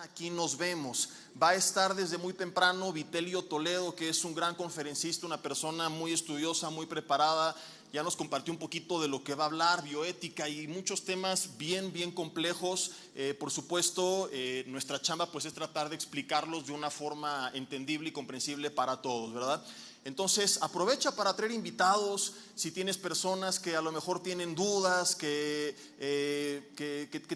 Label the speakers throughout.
Speaker 1: Aquí nos vemos. Va a estar desde muy temprano Vitelio Toledo, que es un gran conferencista, una persona muy estudiosa, muy preparada. Ya nos compartió un poquito de lo que va a hablar, bioética y muchos temas bien complejos. Por supuesto, nuestra chamba pues es tratar de explicarlos de una forma entendible y comprensible para todos, ¿verdad? Entonces aprovecha para traer invitados. Si tienes personas que a lo mejor tienen dudas, que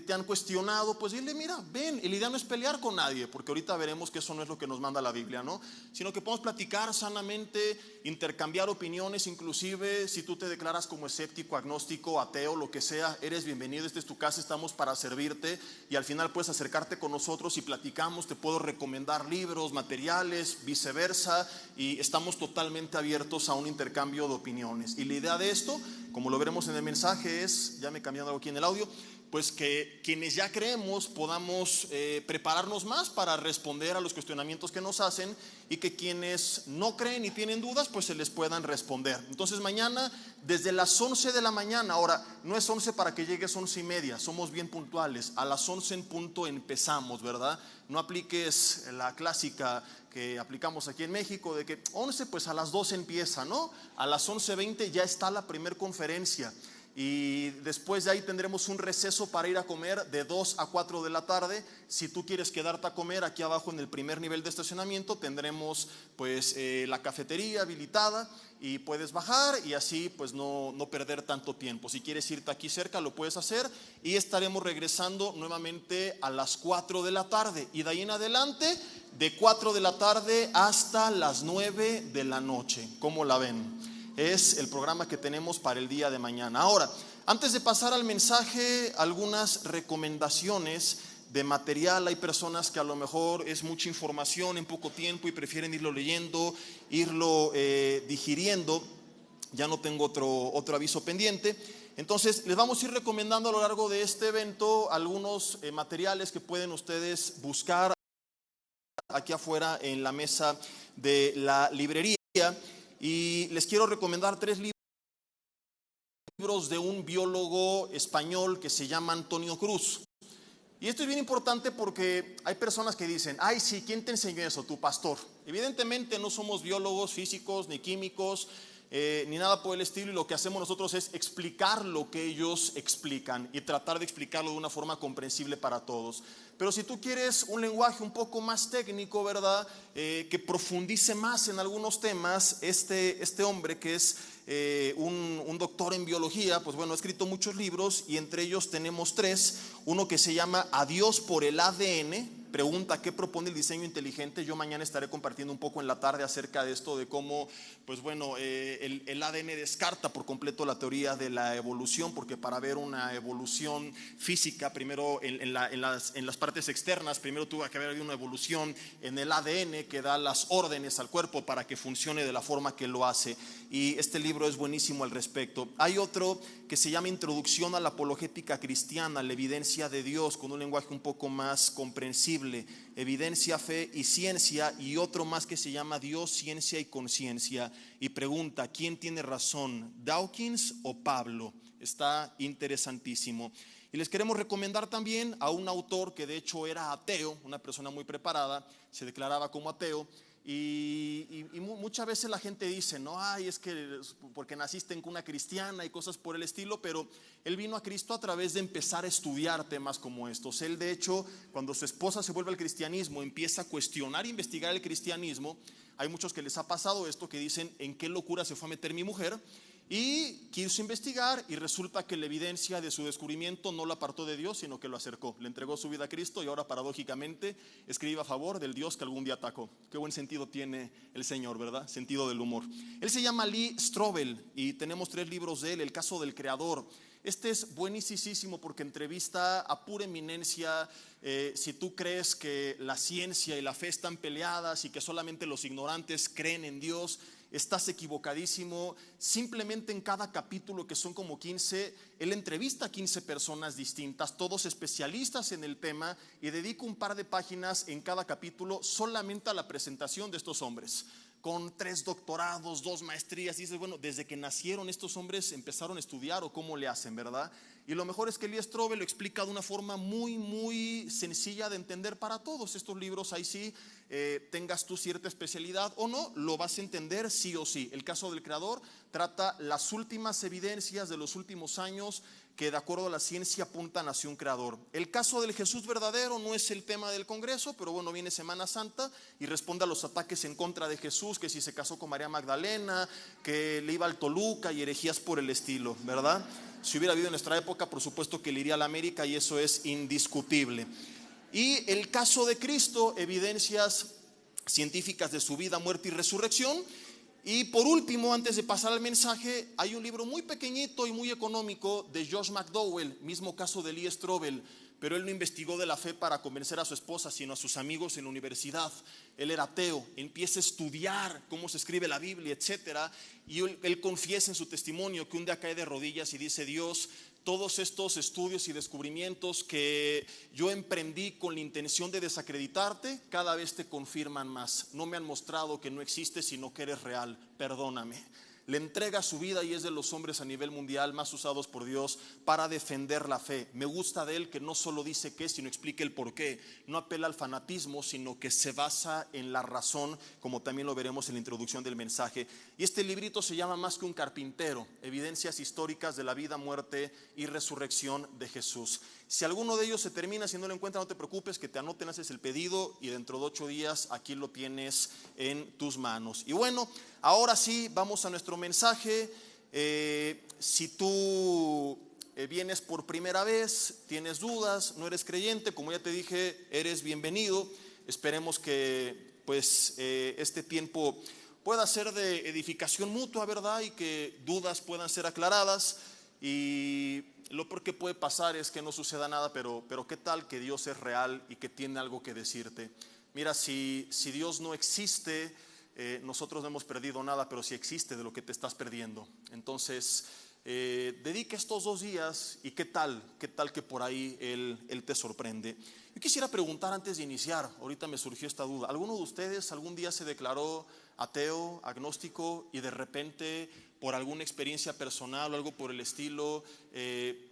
Speaker 1: te han cuestionado, pues dile, mira, ven. Y la idea no es pelear con nadie, porque ahorita veremos que eso no es lo que nos manda la Biblia, ¿no? Sino que podemos platicar sanamente, intercambiar opiniones. Inclusive si tú te declaras como escéptico, agnóstico, ateo, lo que sea, eres bienvenido. Esta es tu casa, estamos para servirte. Y al final puedes acercarte con nosotros y platicamos. Te puedo recomendar libros, materiales, viceversa. Y estamos totalmente abiertos a un intercambio de opiniones. Y la idea de esto, como lo veremos en el mensaje, es, ya me he cambiado algo aquí en el audio, pues que quienes ya creemos podamos prepararnos más para responder a los cuestionamientos que nos hacen, y que quienes no creen y tienen dudas pues se les puedan responder. Entonces mañana desde las 11 de la mañana, ahora no es 11 para que llegues 11:30, somos bien puntuales, a las 11 en punto empezamos, ¿verdad? No apliques la clásica que aplicamos aquí en México de que 11 pues a las 12 empieza, ¿no? A las 11:20 ya está la primer conferencia. Y después de ahí tendremos un receso para ir a comer de 2 a 4 de la tarde. Si tú quieres quedarte a comer, aquí abajo en el primer nivel de estacionamiento tendremos pues la cafetería habilitada y puedes bajar y así pues no perder tanto tiempo. Si quieres irte aquí cerca lo puedes hacer, y estaremos regresando nuevamente a las 4 de la tarde y de ahí en adelante de 4 de la tarde hasta las 9 de la noche. ¿Cómo la ven? Es el programa que tenemos para el día de mañana. Ahora, antes de pasar al mensaje, algunas recomendaciones de material. Hay personas que a lo mejor es mucha información en poco tiempo y prefieren irlo leyendo, irlo digiriendo. Ya no tengo otro aviso pendiente. Entonces les vamos a ir recomendando a lo largo de este evento algunos materiales que pueden ustedes buscar aquí afuera en la mesa de la librería. Y les quiero recomendar 3 libros de un biólogo español que se llama Antonio Cruz. Y esto es bien importante porque hay personas que dicen, ay sí, ¿quién te enseñó eso? Tu pastor. Evidentemente no somos biólogos, físicos, ni químicos, ni nada por el estilo, y lo que hacemos nosotros es explicar lo que ellos explican y tratar de explicarlo de una forma comprensible para todos. Pero si tú quieres un lenguaje un poco más técnico, ¿verdad? Que profundice más en algunos temas, este hombre que es un doctor en biología, pues bueno, ha escrito muchos libros y entre ellos tenemos 3. Uno que se llama Adiós por el ADN. Pregunta, ¿qué propone el diseño inteligente? Yo mañana estaré compartiendo un poco en la tarde acerca de esto, de cómo, pues bueno, el ADN descarta por completo la teoría de la evolución, porque para ver una evolución física, primero en las partes externas, primero tuvo que haber una evolución en el ADN que da las órdenes al cuerpo para que funcione de la forma que lo hace. Y este libro es buenísimo al respecto. Hay otro que se llama Introducción a la Apologética Cristiana, la evidencia de Dios, con un lenguaje un poco más comprensible, evidencia, fe y ciencia, y otro más que se llama Dios, ciencia y conciencia. Y pregunta, ¿quién tiene razón, Dawkins o Pablo? Está interesantísimo. Y les queremos recomendar también a un autor que de hecho era ateo, una persona muy preparada, se declaraba como ateo. Y muchas veces la gente dice, no, ay, es que porque naciste en cuna cristiana y cosas por el estilo, pero él vino a Cristo a través de empezar a estudiar temas como estos. Él de hecho, cuando su esposa se vuelve al cristianismo, empieza a cuestionar e investigar el cristianismo. Hay muchos que les ha pasado esto, que dicen, ¿en qué locura se fue a meter mi mujer? Y quiso investigar y resulta que la evidencia de su descubrimiento no lo apartó de Dios, sino que lo acercó. Le entregó su vida a Cristo y ahora paradójicamente escribe a favor del Dios que algún día atacó. Qué buen sentido tiene el Señor, ¿verdad? Sentido del humor. Él se llama Lee Strobel y tenemos 3 libros de él. El caso del creador. Este es buenísimo porque entrevista a pura eminencia. Si tú crees que la ciencia y la fe están peleadas y que solamente los ignorantes creen en Dios, estás equivocadísimo. Simplemente en cada capítulo, que son como 15, él entrevista a 15 personas distintas, todos especialistas en el tema, y dedica un par de páginas en cada capítulo solamente a la presentación de estos hombres, con 3 doctorados, 2 maestrías. Y dices, bueno, desde que nacieron estos hombres empezaron a estudiar, o cómo le hacen, ¿verdad? Y lo mejor es que Lee Strobel lo explica de una forma muy sencilla de entender para todos. Estos libros ahí sí, tengas tú cierta especialidad o no, lo vas a entender sí o sí. El caso del creador trata las últimas evidencias de los últimos años que de acuerdo a la ciencia apuntan hacia un creador. El caso del Jesús verdadero no es el tema del Congreso, pero bueno, viene Semana Santa y responde a los ataques en contra de Jesús, que si se casó con María Magdalena, que le iba al Toluca y herejías por el estilo, ¿verdad? Si hubiera habido en nuestra época, por supuesto que le iría a la América y eso es indiscutible. Y el caso de Cristo, evidencias científicas de su vida, muerte y resurrección. Y por último, antes de pasar al mensaje, hay un libro muy pequeñito y muy económico de Josh McDowell, mismo caso de Lee Strobel, pero él no investigó de la fe para convencer a su esposa, sino a sus amigos en la universidad. Él era ateo, empieza a estudiar cómo se escribe la Biblia, etcétera, y él confiesa en su testimonio que un día cae de rodillas y dice: Dios, todos estos estudios y descubrimientos que yo emprendí con la intención de desacreditarte, cada vez te confirman más. No me han mostrado que no existes, sino que eres real. Perdóname. Le entrega su vida y es de los hombres a nivel mundial más usados por Dios para defender la fe. Me gusta de él que no solo dice qué, sino explica el por qué. No apela al fanatismo, sino que se basa en la razón, como también lo veremos en la introducción del mensaje. Y este librito se llama Más que un carpintero: evidencias históricas de la vida, muerte y resurrección de Jesús. Si alguno de ellos se termina, si no lo encuentras, no te preocupes, que te anoten, haces el pedido y dentro de 8 días aquí lo tienes en tus manos. Y bueno, ahora sí, vamos a nuestro mensaje. Si tú vienes por primera vez, tienes dudas, no eres creyente, como ya te dije, eres bienvenido. Esperemos que pues este tiempo pueda ser de edificación mutua, ¿verdad? Y que dudas puedan ser aclaradas. Y lo peor que puede pasar es que no suceda nada, pero ¿qué tal que Dios es real y que tiene algo que decirte? Mira, si Dios no existe, nosotros no hemos perdido nada, pero si existe, de lo que te estás perdiendo. Entonces, dedica estos 2 días y qué tal que por ahí Él te sorprende. Yo quisiera preguntar antes de iniciar, ahorita me surgió esta duda: ¿alguno de ustedes algún día se declaró ateo, agnóstico y de repente por alguna experiencia personal o algo por el estilo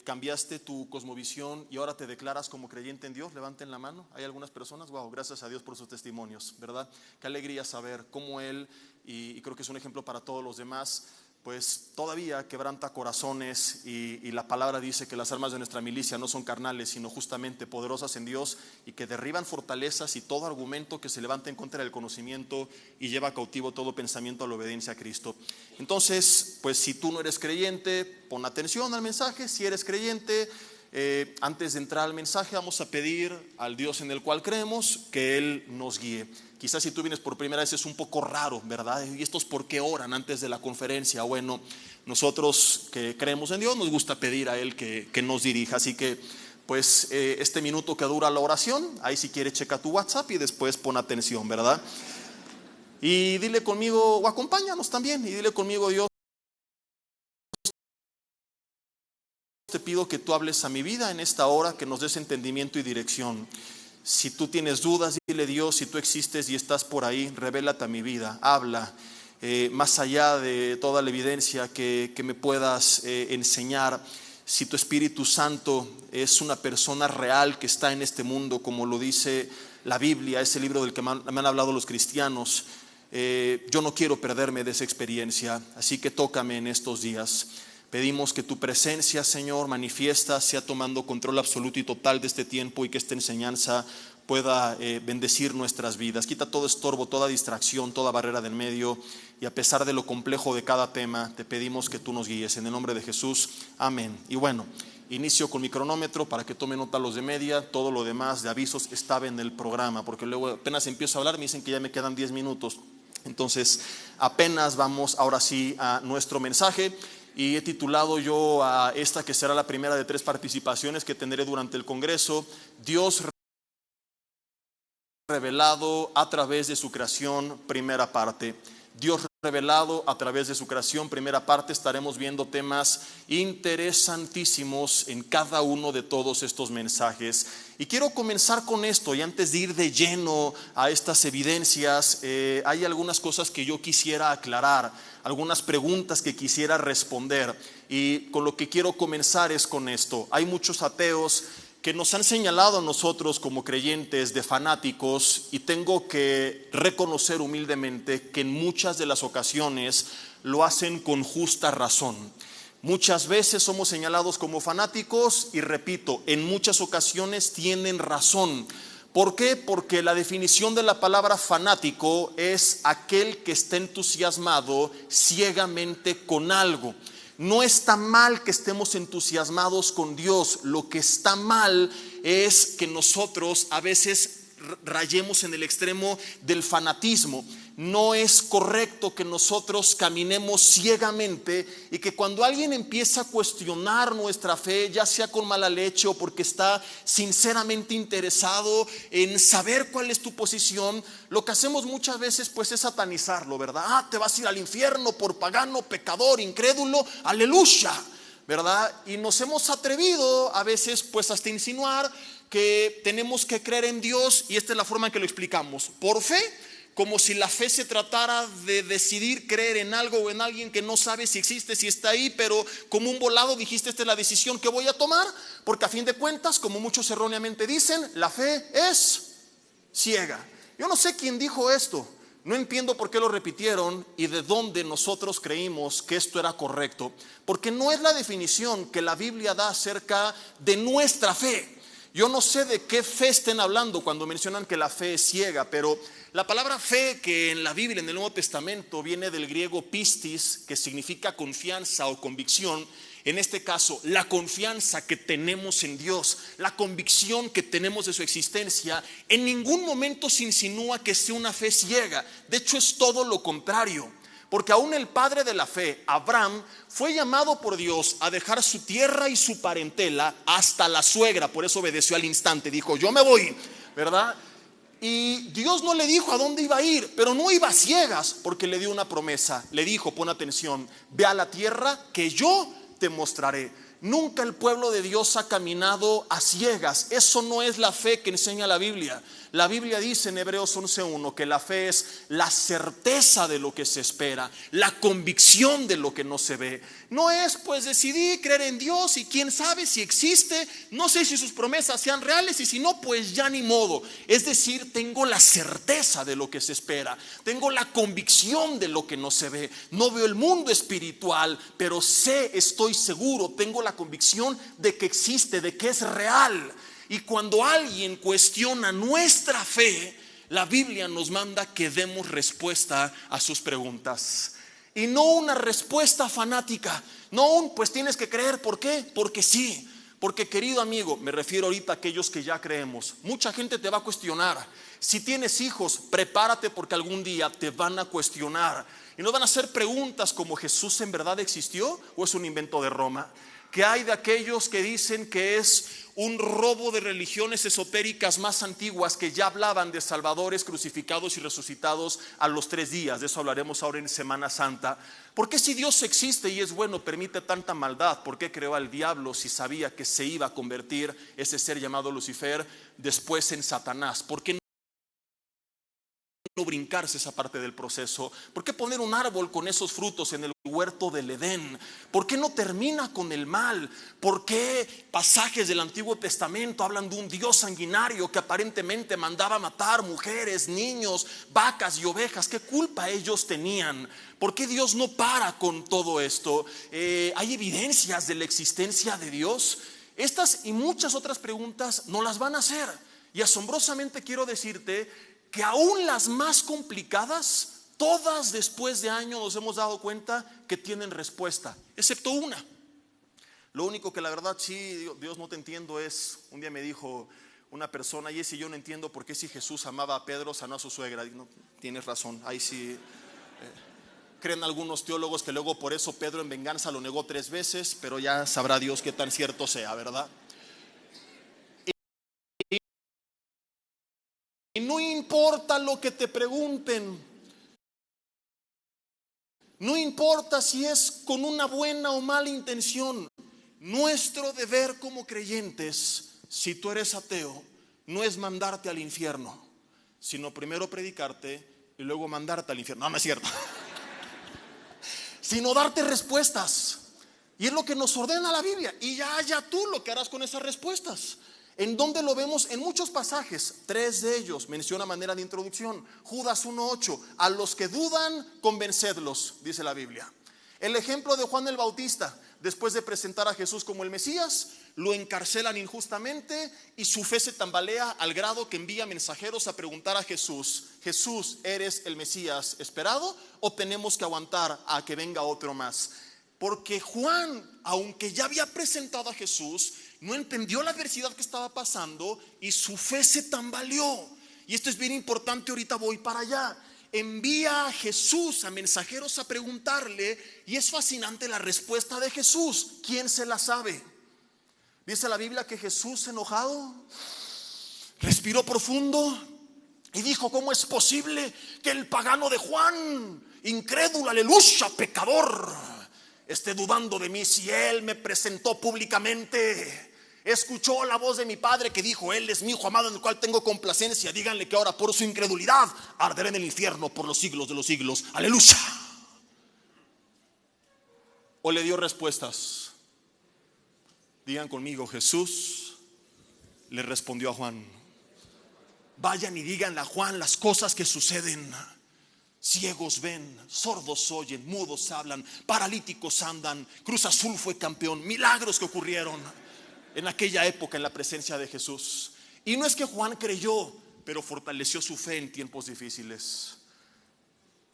Speaker 1: cambiaste tu cosmovisión y ahora te declaras como creyente en Dios? Levanten la mano. ¿Hay algunas personas? Wow, gracias a Dios por sus testimonios, ¿verdad? Qué alegría saber cómo Él, y creo que es un ejemplo para todos los demás, pues todavía quebranta corazones y la palabra dice que las armas de nuestra milicia no son carnales, sino justamente poderosas en Dios, y que derriban fortalezas y todo argumento que se levanta en contra del conocimiento y lleva cautivo todo pensamiento a la obediencia a Cristo. Entonces, pues si tú no eres creyente, pon atención al mensaje. Si eres creyente, antes de entrar al mensaje, vamos a pedir al Dios en el cual creemos que Él nos guíe. Quizás si tú vienes por primera vez es un poco raro, ¿verdad? ¿Y estos por qué oran antes de la conferencia? Bueno, nosotros que creemos en Dios nos gusta pedir a Él que nos dirija. Así que pues este minuto que dura la oración, ahí si quieres checa tu WhatsApp y después pon atención, ¿verdad? Y dile conmigo, o acompáñanos también, y dile conmigo: Dios, te pido que tú hables a mi vida en esta hora, que nos des entendimiento y dirección. Si tú tienes dudas, dile: Dios, si tú existes y estás por ahí, revélate a mi vida, habla. Más allá de toda la evidencia que me puedas enseñar, si tu Espíritu Santo es una persona real que está en este mundo, como lo dice la Biblia, ese libro del que me han hablado los cristianos, yo no quiero perderme de esa experiencia, así que tócame en estos días. Pedimos que tu presencia, Señor, manifiesta, sea tomando control absoluto y total de este tiempo, y que esta enseñanza pueda bendecir nuestras vidas. Quita todo estorbo, toda distracción, toda barrera del medio, y a pesar de lo complejo de cada tema, te pedimos que tú nos guíes. En el nombre de Jesús, amén. Y bueno, inicio con mi cronómetro para que tome nota los de media. Todo lo demás de avisos estaba en el programa, porque luego apenas empiezo a hablar me dicen que ya me quedan 10 minutos. Entonces apenas vamos ahora sí a nuestro mensaje. Y he titulado yo a esta, que será la primera de 3 participaciones que tendré durante el Congreso: Dios revelado a través de su creación, primera parte. Dios revelado a través de su creación. Primera parte, estaremos viendo temas interesantísimos en cada uno de todos estos mensajes. Y quiero comenzar con esto, y antes de ir de lleno a estas evidencias, hay algunas cosas que yo quisiera aclarar, algunas preguntas que quisiera responder. Y con lo que quiero comenzar es con esto. Hay muchos ateos que nos han señalado a nosotros como creyentes de fanáticos, y tengo que reconocer humildemente que en muchas de las ocasiones lo hacen con justa razón. Muchas veces somos señalados como fanáticos y, repito, en muchas ocasiones tienen razón. ¿Por qué? Porque la definición de la palabra fanático es aquel que está entusiasmado ciegamente con algo. No está mal que estemos entusiasmados con Dios. Lo que está mal es que nosotros a veces rayemos en el extremo del fanatismo. No es correcto que nosotros caminemos ciegamente y que cuando alguien empieza a cuestionar nuestra fe, ya sea con mala leche o porque está sinceramente interesado en saber cuál es tu posición, lo que hacemos muchas veces pues es satanizarlo, ¿verdad? Te vas a ir al infierno por pagano, pecador, incrédulo, aleluya, ¿verdad? Y nos hemos atrevido a veces pues hasta insinuar que tenemos que creer en Dios, y esta es la forma en que lo explicamos: por fe, como si la fe se tratara de decidir creer en algo o en alguien que no sabe si existe, si está ahí, pero como un volado dijiste, esta es la decisión que voy a tomar, porque a fin de cuentas, como muchos erróneamente dicen, la fe es ciega. Yo no sé quién dijo esto, no entiendo por qué lo repitieron y de dónde nosotros creímos que esto era correcto, porque no es la definición que la Biblia da acerca de nuestra fe. Yo no sé de qué fe estén hablando cuando mencionan que la fe es ciega, pero la palabra fe, que en la Biblia, en el Nuevo Testamento, viene del griego pistis, que significa confianza o convicción. En este caso, la confianza que tenemos en Dios, la convicción que tenemos de su existencia, en ningún momento se insinúa que sea una fe ciega. De hecho, es todo lo contrario. Porque aún el padre de la fe, Abraham, fue llamado por Dios a dejar su tierra y su parentela, hasta la suegra. Por eso obedeció al instante, dijo: yo me voy, ¿verdad? Y Dios no le dijo a dónde iba a ir, pero no iba a ciegas, porque le dio una promesa. Le dijo, pon atención, ve a la tierra que yo te mostraré. Nunca el pueblo de Dios ha caminado a ciegas. Eso no es la fe que enseña la Biblia. La Biblia dice en Hebreos 11:1 que la fe es la certeza de lo que se espera, la convicción de lo que no se ve. No es pues decidí creer en Dios y quién sabe si existe, no sé si sus promesas sean reales, y si no, pues ya ni modo. Es decir, tengo la certeza de lo que se espera, tengo la convicción de lo que no se ve. No veo el mundo espiritual, pero sé, estoy seguro, tengo la convicción de que existe, de que es real. Y cuando alguien cuestiona nuestra fe, la Biblia nos manda que demos respuesta a sus preguntas. Y no una respuesta fanática, no un pues tienes que creer. ¿Por qué? Porque sí. Porque, querido amigo, me refiero ahorita a aquellos que ya creemos, mucha gente te va a cuestionar. Si tienes hijos, prepárate, porque algún día te van a cuestionar. Y no van a hacer preguntas como: ¿Jesús en verdad existió o es un invento de Roma? ¿Qué hay de aquellos que dicen que es un robo de religiones esotéricas más antiguas que ya hablaban de salvadores crucificados y resucitados a los 3 días? De eso hablaremos ahora en Semana Santa. ¿Por qué, si Dios existe y es bueno, permite tanta maldad? ¿Por qué creó al diablo si sabía que se iba a convertir ese ser llamado Lucifer después en Satanás? ¿Por qué no brincarse esa parte del proceso? ¿Por qué poner un árbol con esos frutos en el huerto del Edén? ¿Por qué no termina con el mal? ¿Por qué pasajes del Antiguo Testamento hablan de un Dios sanguinario que aparentemente mandaba matar mujeres, niños, vacas y ovejas? ¿Qué culpa ellos tenían? ¿Por qué Dios no para con todo esto? ¿Hay evidencias de la existencia de Dios? Estas y muchas otras preguntas no las van a hacer. Y asombrosamente quiero decirte que aún las más complicadas, todas después de años nos hemos dado cuenta que tienen respuesta, excepto una. Lo único que la verdad sí, Dios, no te entiendo, es: un día me dijo una persona: y si yo no entiendo por qué, si Jesús amaba a Pedro, sanó a su suegra. Y no, tienes razón, ahí sí. Creen algunos teólogos que luego por eso Pedro en venganza lo negó 3 veces, pero ya sabrá Dios qué tan cierto sea, ¿verdad? Y no importa lo que te pregunten, No importa si es con una buena o mala intención. Nuestro deber como creyentes, si tú eres ateo, no es mandarte al infierno, sino primero predicarte y luego mandarte al infierno. No, no es cierto. Sino darte respuestas. Y es lo que nos ordena la Biblia. Y ya tú lo que harás con esas respuestas. ¿En dónde lo vemos? En muchos pasajes. 3 de ellos menciona manera de introducción. Judas 1:8. A los que dudan, convencedlos, dice la Biblia. El ejemplo de Juan el Bautista. Después de presentar a Jesús como el Mesías, lo encarcelan injustamente y su fe se tambalea al grado que envía mensajeros a preguntar a Jesús: Jesús, ¿eres el Mesías esperado o tenemos que aguantar a que venga otro más? Porque Juan, aunque ya había presentado a Jesús, no entendió la adversidad que estaba pasando y su fe se tambaleó. Y esto es bien importante, ahorita voy para allá. Envía a Jesús a mensajeros a preguntarle, y es fascinante la respuesta de Jesús. ¿Quién se la sabe? Dice la Biblia que Jesús, enojado, respiró profundo y dijo: ¿cómo es posible que el pagano de Juan, incrédulo, aleluya, pecador, esté dudando de mí si él me presentó públicamente? Escuchó la voz de mi Padre que dijo: Él es mi Hijo amado en el cual tengo complacencia. Díganle que ahora por su incredulidad arderé en el infierno por los siglos de los siglos. Aleluya. ¿O le dio respuestas? Digan conmigo: Jesús le respondió a Juan: vayan y díganle a Juan las cosas que suceden. Ciegos ven, sordos oyen, mudos hablan, paralíticos andan. Cruz Azul fue campeón. Milagros que ocurrieron en aquella época en la presencia de Jesús. Y no es que Juan creyó, pero fortaleció su fe en tiempos difíciles.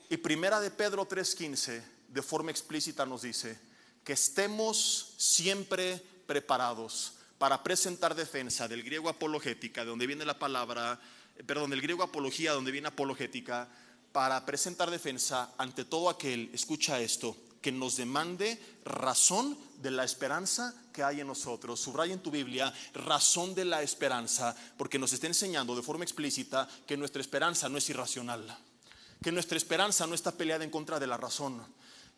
Speaker 1: Y primera de Pedro 3:15 de forma explícita nos dice que estemos siempre preparados para presentar defensa, del griego apologética, de donde viene la palabra, del griego apología, donde viene apologética, para presentar defensa ante todo aquel, escucha esto, que nos demande razón de la esperanza que hay en nosotros. Subraya en tu Biblia: razón de la esperanza, porque nos está enseñando de forma explícita que nuestra esperanza no es irracional, que nuestra esperanza no está peleada en contra de la razón,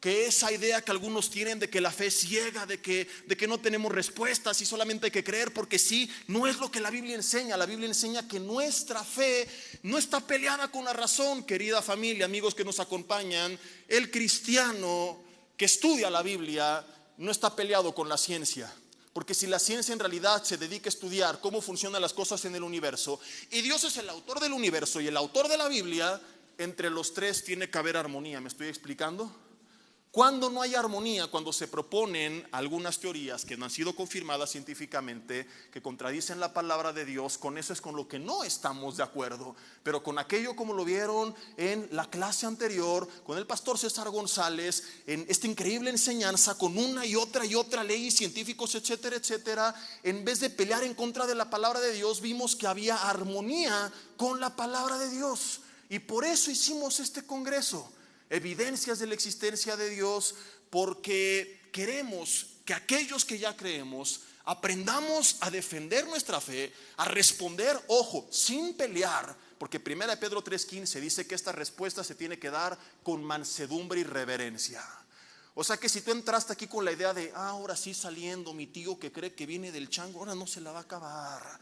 Speaker 1: que esa idea que algunos tienen de que la fe es ciega, de que no tenemos respuestas y solamente hay que creer porque sí, no es lo que la Biblia enseña. La Biblia enseña que nuestra fe no está peleada con la razón. Querida familia, amigos que nos acompañan, el cristiano que estudia la Biblia no está peleado con la ciencia. Porque si la ciencia en realidad se dedica a estudiar cómo funcionan las cosas en el universo, y Dios es el autor del universo y el autor de la Biblia, entre los tres tiene que haber armonía. ¿Me estoy explicando? Cuando no hay armonía, cuando se proponen algunas teorías que no han sido confirmadas científicamente, que contradicen la palabra de Dios, con eso es con lo que no estamos de acuerdo. Pero con aquello, como lo vieron en la clase anterior, con el pastor César González, en esta increíble enseñanza, con una y otra ley, científicos, etcétera, etcétera, en vez de pelear en contra de la palabra de Dios, vimos que había armonía con la palabra de Dios. Y por eso hicimos este congreso. Evidencias de la existencia de Dios, porque queremos que aquellos que ya creemos aprendamos a defender nuestra fe, a responder, ojo, sin pelear, porque 1 Pedro 3:15 dice que esta respuesta se tiene que dar con mansedumbre y reverencia. O sea que si tú entraste aquí con la idea de ahora sí saliendo, mi tío que cree que viene del chango, ahora no se la va a acabar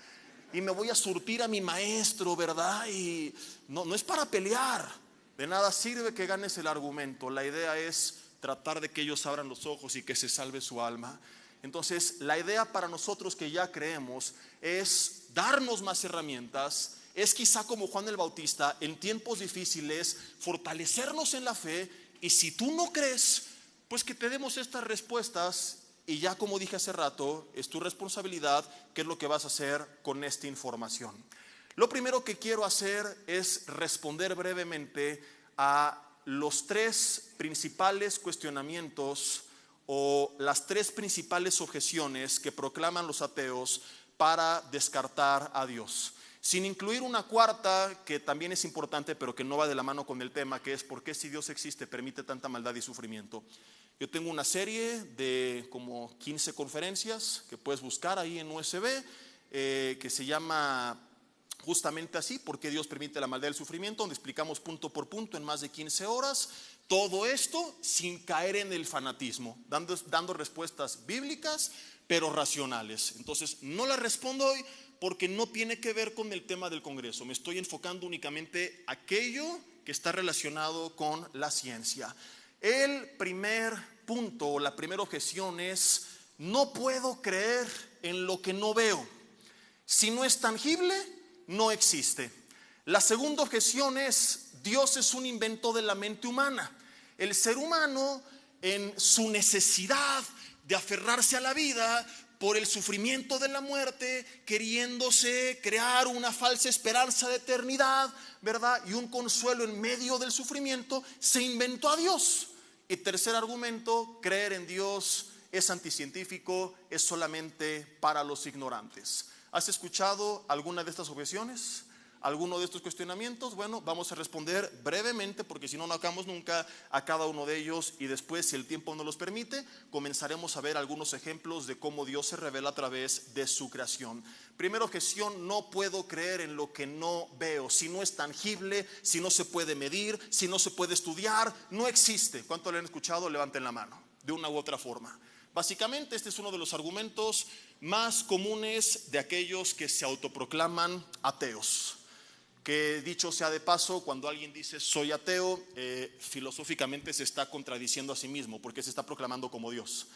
Speaker 1: y me voy a surtir a mi maestro, ¿verdad? Y no es para pelear. De nada sirve que ganes el argumento. La idea es tratar de que ellos abran los ojos y que se salve su alma. Entonces, la idea para nosotros que ya creemos es darnos más herramientas. Es quizá como Juan el Bautista, en tiempos difíciles, fortalecernos en la fe. Y si tú no crees, pues que te demos estas respuestas. Y ya, como dije hace rato, es tu responsabilidad qué es lo que vas a hacer con esta información. Lo primero que quiero hacer es responder brevemente a los 3 principales cuestionamientos o las 3 principales objeciones que proclaman los ateos para descartar a Dios, sin incluir una cuarta que también es importante pero que no va de la mano con el tema, que es: ¿por qué, si Dios existe, permite tanta maldad y sufrimiento? Yo tengo una serie de como 15 conferencias que puedes buscar ahí en USB, que se llama justamente así, porque Dios permite la maldad del sufrimiento, donde explicamos punto por punto en más de 15 horas. Todo esto sin caer en el fanatismo, dando respuestas bíblicas, pero racionales. Entonces, no la respondo hoy porque no tiene que ver con el tema del Congreso. Me estoy enfocando únicamente aquello que está relacionado con la ciencia. El primer punto, o la primera objeción es: no puedo creer en lo que no veo. Si no es tangible, no existe. La segunda objeción es: Dios es un invento de la mente humana. El ser humano, en su necesidad de aferrarse a la vida por el sufrimiento de la muerte, queriéndose crear una falsa esperanza de eternidad, ¿verdad? Y un consuelo en medio del sufrimiento, se inventó a Dios. Y tercer argumento: creer en Dios es anticientífico, es solamente para los ignorantes. ¿Has escuchado alguna de estas objeciones? ¿Alguno de estos cuestionamientos? Bueno, vamos a responder brevemente, porque si no, no acabamos nunca, a cada uno de ellos, y después, si el tiempo nos los permite, comenzaremos a ver algunos ejemplos de cómo Dios se revela a través de su creación. Primera objeción: no puedo creer en lo que no veo. Si no es tangible, si no se puede medir, si no se puede estudiar, no existe. ¿Cuánto le han escuchado? Levanten la mano, de una u otra forma. Básicamente, este es uno de los argumentos más comunes de aquellos que se autoproclaman ateos. Que, dicho sea de paso, cuando alguien dice soy ateo, filosóficamente se está contradiciendo a sí mismo, porque se está proclamando como Dios.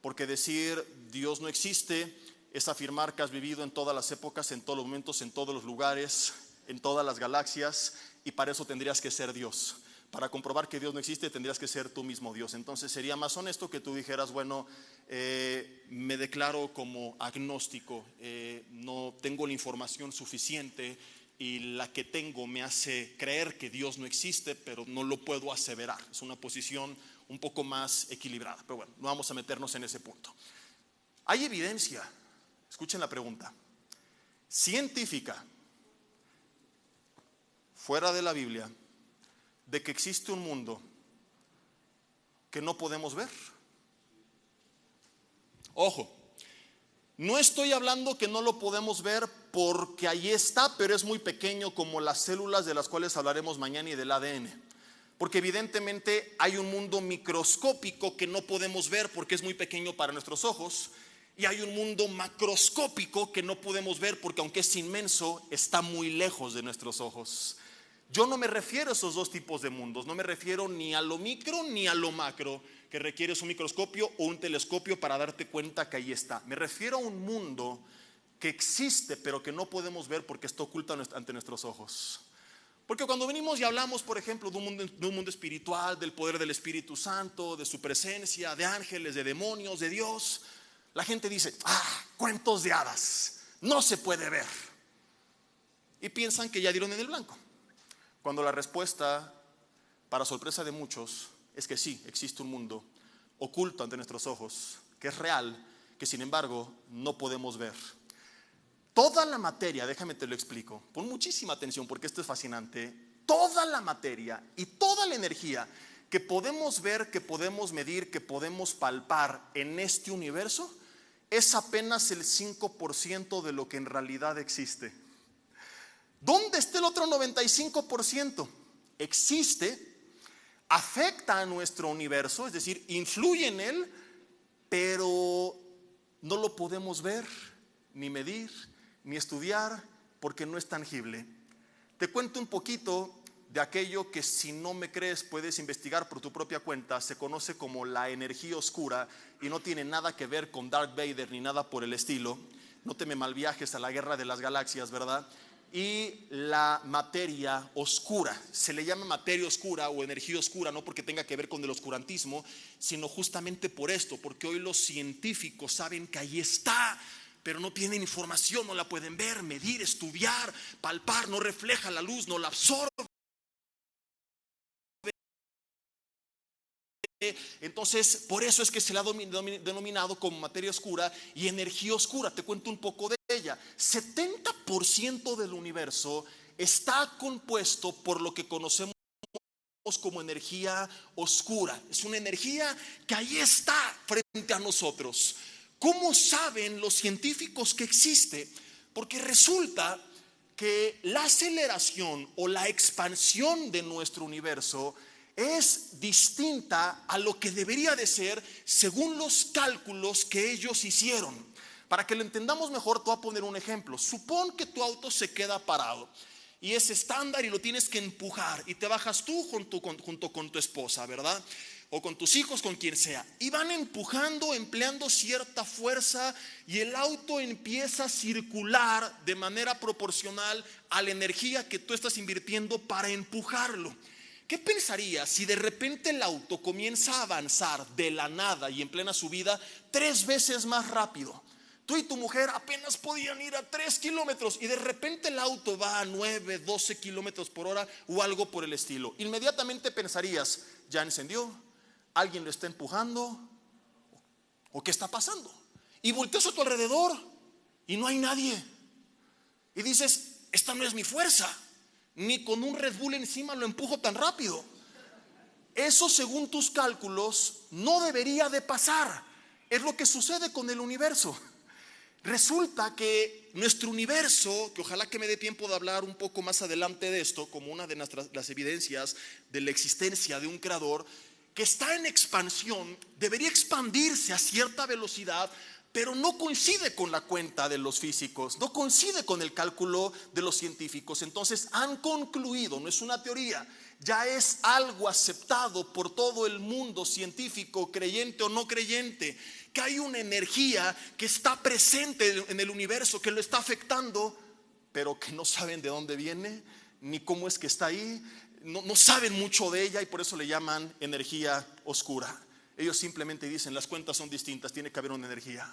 Speaker 1: Porque decir Dios no existe es afirmar que has vivido en todas las épocas, en todos los momentos, en todos los lugares, en todas las galaxias, y para eso tendrías que ser Dios. Para comprobar que Dios no existe, tendrías que ser tú mismo Dios. Entonces sería más honesto que tú dijeras: bueno, me declaro como agnóstico, no tengo la información suficiente, y la que tengo me hace creer que Dios no existe, pero no lo puedo aseverar. Es una posición un poco más equilibrada, pero bueno, no vamos a meternos en ese punto. Hay evidencia, escuchen la pregunta, científica, fuera de la Biblia, de que existe un mundo que no podemos ver. Ojo, no estoy hablando que no lo podemos ver porque ahí está, pero es muy pequeño, como las células de las cuales hablaremos mañana y del ADN. Porque evidentemente hay un mundo microscópico que no podemos ver porque es muy pequeño para nuestros ojos, y hay un mundo macroscópico que no podemos ver porque, aunque es inmenso, está muy lejos de nuestros ojos. Yo no me refiero a esos dos tipos de mundos, no me refiero ni a lo micro ni a lo macro, que requieres un microscopio o un telescopio para darte cuenta que ahí está. Me refiero a un mundo que existe, pero que no podemos ver porque está oculto ante nuestros ojos. Porque cuando venimos y hablamos, por ejemplo, de un mundo espiritual, del poder del Espíritu Santo, de su presencia, de ángeles, de demonios, de Dios, la gente dice: cuentos de hadas, no se puede ver. Y piensan que ya dieron en el blanco. Cuando la respuesta, para sorpresa de muchos, es que sí, existe un mundo oculto ante nuestros ojos, que es real, que sin embargo no podemos ver. Toda la materia, déjame te lo explico, pon muchísima atención porque esto es fascinante. Toda la materia y toda la energía que podemos ver, que podemos medir, que podemos palpar en este universo, es apenas el 5% de lo que en realidad existe. ¿Dónde está el otro 95%? Existe, afecta a nuestro universo, es decir, influye en él, pero no lo podemos ver, ni medir, ni estudiar, porque no es tangible. Te cuento un poquito de aquello que, si no me crees, puedes investigar por tu propia cuenta. Se conoce como la energía oscura y no tiene nada que ver con Darth Vader ni nada por el estilo. No te me malviajes a la guerra de las galaxias, ¿verdad? Y la materia oscura, se le llama materia oscura o energía oscura, no porque tenga que ver con el oscurantismo, sino justamente por esto, porque hoy los científicos saben que ahí está, pero no tienen información, no la pueden ver, medir, estudiar, palpar, no refleja la luz, no la absorbe. Entonces, por eso es que se la ha denominado como materia oscura y energía oscura. Te cuento un poco de ella. 70% del universo está compuesto por lo que conocemos como energía oscura. Es una energía que ahí está frente a nosotros. ¿Cómo saben los científicos que existe? Porque resulta que la aceleración o la expansión de nuestro universo es distinta a lo que debería de ser según los cálculos que ellos hicieron. Para que lo entendamos mejor, te voy a poner un ejemplo. Supón que tu auto se queda parado y es estándar y lo tienes que empujar, y te bajas tú junto con tu esposa, ¿verdad? O con tus hijos, con quien sea, y van empujando, empleando cierta fuerza, y el auto empieza a circular de manera proporcional a la energía que tú estás invirtiendo para empujarlo. ¿Qué pensarías si de repente el auto comienza a avanzar de la nada y en plena subida 3 veces más rápido? Tú y tu mujer apenas podían ir a 3 kilómetros y de repente el auto va a 9, 12 kilómetros por hora o algo por el estilo. Inmediatamente pensarías, ¿ya encendió? ¿Alguien lo está empujando? ¿O qué está pasando? Y volteas a tu alrededor y no hay nadie. Y dices, esta no es mi fuerza. Ni con un Red Bull encima lo empujo tan rápido. Eso, según tus cálculos, no debería de pasar. Es lo que sucede con el universo. Resulta que nuestro universo, que ojalá que me dé tiempo de hablar un poco más adelante de esto, como una de las evidencias de la existencia de un creador, que está en expansión, debería expandirse a cierta velocidad, pero no coincide con la cuenta de los físicos, no coincide con el cálculo de los científicos. Entonces han concluido, no es una teoría, ya es algo aceptado por todo el mundo científico, creyente o no creyente, que hay una energía que está presente en el universo, que lo está afectando, pero que no saben de dónde viene, ni cómo es que está ahí, no saben mucho de ella, y por eso le llaman energía oscura. Ellos simplemente dicen, las cuentas son distintas, tiene que haber una energía.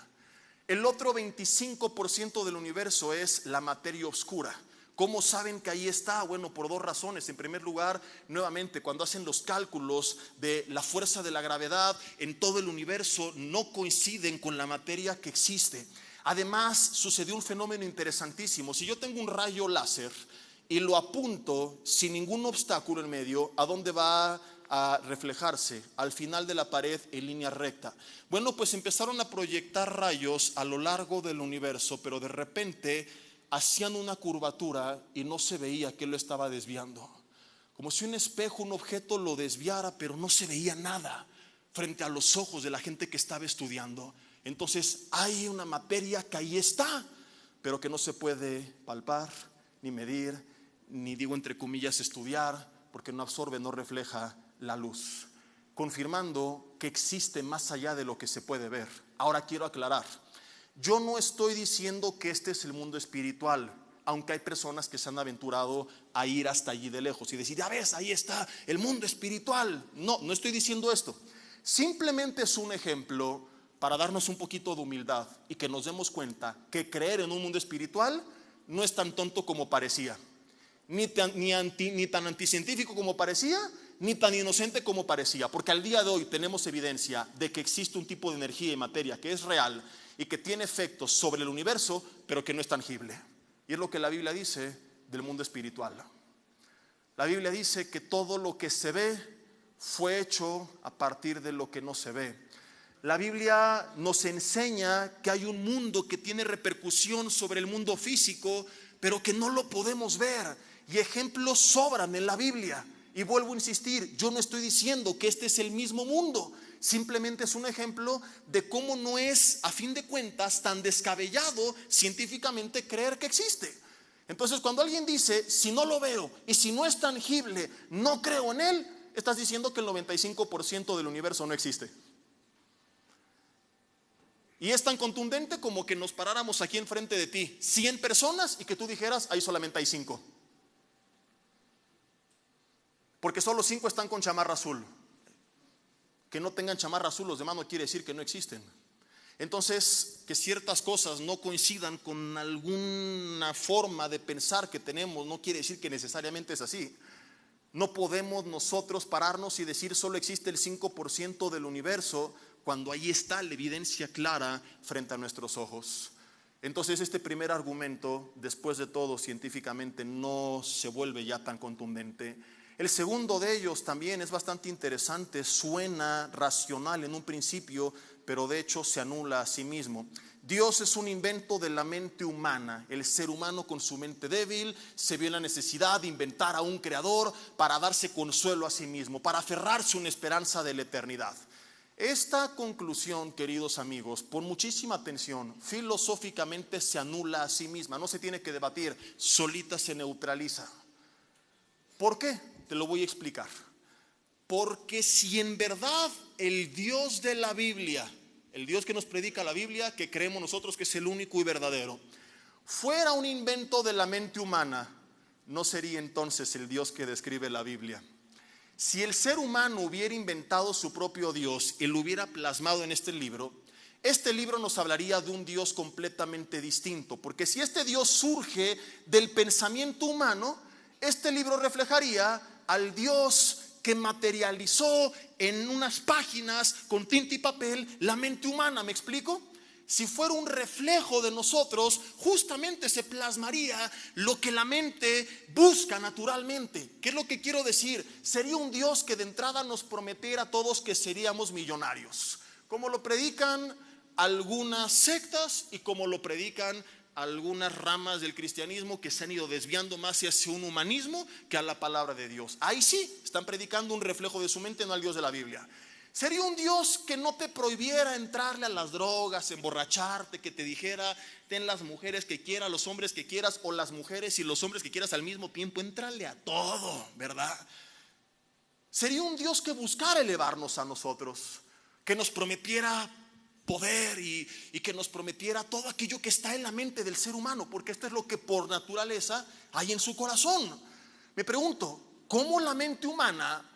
Speaker 1: El otro 25% del universo es la materia oscura. ¿Cómo saben que ahí está? Bueno, por 2 razones. En primer lugar, nuevamente, cuando hacen los cálculos de la fuerza de la gravedad en todo el universo, no coinciden con la materia que existe. Además, sucedió un fenómeno interesantísimo. Si yo tengo un rayo láser y lo apunto sin ningún obstáculo en medio, ¿a dónde va a reflejarse? Al final de la pared en línea recta. Bueno, pues empezaron a proyectar rayos a lo largo del universo, pero de repente hacían una curvatura y no se veía que lo estaba desviando. Como si un espejo, un objeto lo desviara, pero no se veía nada frente a los ojos de la gente que estaba estudiando. Entonces hay una materia que ahí está, pero que no se puede palpar, ni medir, ni, digo entre comillas, estudiar, porque no absorbe, no refleja la luz, confirmando que existe más allá de lo que se puede ver. Ahora quiero aclarar, yo no estoy diciendo que este es el mundo espiritual, aunque hay personas que se han aventurado a ir hasta allí de lejos y decir, ya ves, ahí está el mundo espiritual. No estoy diciendo esto. Simplemente es un ejemplo para darnos un poquito de humildad y que nos demos cuenta que creer en un mundo espiritual no es tan tonto como parecía, ni tan anticientífico como parecía, ni tan inocente como parecía, porque al día de hoy tenemos evidencia de que existe un tipo de energía y materia que es real y que tiene efectos sobre el universo, pero que no es tangible. Y es lo que la Biblia dice del mundo espiritual. La Biblia dice que todo lo que se ve fue hecho a partir de lo que no se ve. La Biblia nos enseña que hay un mundo que tiene repercusión sobre el mundo físico, pero que no lo podemos ver, y ejemplos sobran en la Biblia. Y vuelvo a insistir, yo no estoy diciendo que este es el mismo mundo, simplemente es un ejemplo de cómo no es, a fin de cuentas, tan descabellado científicamente creer que existe. Entonces, cuando alguien dice, si no lo veo y si no es tangible, no creo en él, estás diciendo que el 95% del universo no existe. Y es tan contundente como que nos paráramos aquí enfrente de ti 100 personas y que tú dijeras, ahí solamente hay 5. Porque solo 5 están con chamarra azul. Que no tengan chamarra azul, los demás no quiere decir que no existen. Entonces, que ciertas cosas no coincidan con alguna forma de pensar que tenemos, no quiere decir que necesariamente es así. No podemos nosotros pararnos y decir solo existe el 5% del universo, cuando ahí está la evidencia clara frente a nuestros ojos. Entonces este primer argumento, después de todo, científicamente no se vuelve ya tan contundente. El segundo de ellos también es bastante interesante, suena racional en un principio, pero de hecho se anula a sí mismo. Dios es un invento de la mente humana. El ser humano con su mente débil se vio en la necesidad de inventar a un creador para darse consuelo a sí mismo, para aferrarse a una esperanza de la eternidad. Esta conclusión, queridos amigos, por muchísima atención, filosóficamente se anula a sí misma, no se tiene que debatir, solita se neutraliza. ¿Por qué? Te lo voy a explicar. Porque si en verdad el Dios de la Biblia, el Dios que nos predica la Biblia, que creemos nosotros que es el único y verdadero, fuera un invento de la mente humana, no sería entonces el Dios que describe la Biblia. Si el ser humano hubiera inventado su propio Dios y lo hubiera plasmado en este libro nos hablaría de un Dios completamente distinto. Porque si este Dios surge del pensamiento humano, este libro reflejaría al Dios que materializó en unas páginas con tinta y papel la mente humana. ¿Me explico? Si fuera un reflejo de nosotros, justamente se plasmaría lo que la mente busca naturalmente. ¿Qué es lo que quiero decir? Sería un Dios que de entrada nos prometiera a todos que seríamos millonarios, como lo predican algunas sectas y como lo predican algunas ramas del cristianismo que se han ido desviando más hacia un humanismo que a la palabra de Dios. Ahí sí, están predicando un reflejo de su mente, no al Dios de la Biblia. Sería un Dios que no te prohibiera entrarle a las drogas, emborracharte, que te dijera, ten las mujeres que quieras, los hombres que quieras, o las mujeres y los hombres que quieras al mismo tiempo, entrale a todo, ¿verdad? Sería un Dios que buscara elevarnos a nosotros, que nos prometiera poder y que nos prometiera todo aquello que está en la mente del ser humano, porque esto es lo que por naturaleza hay en su corazón. Me pregunto, ¿cómo la mente humana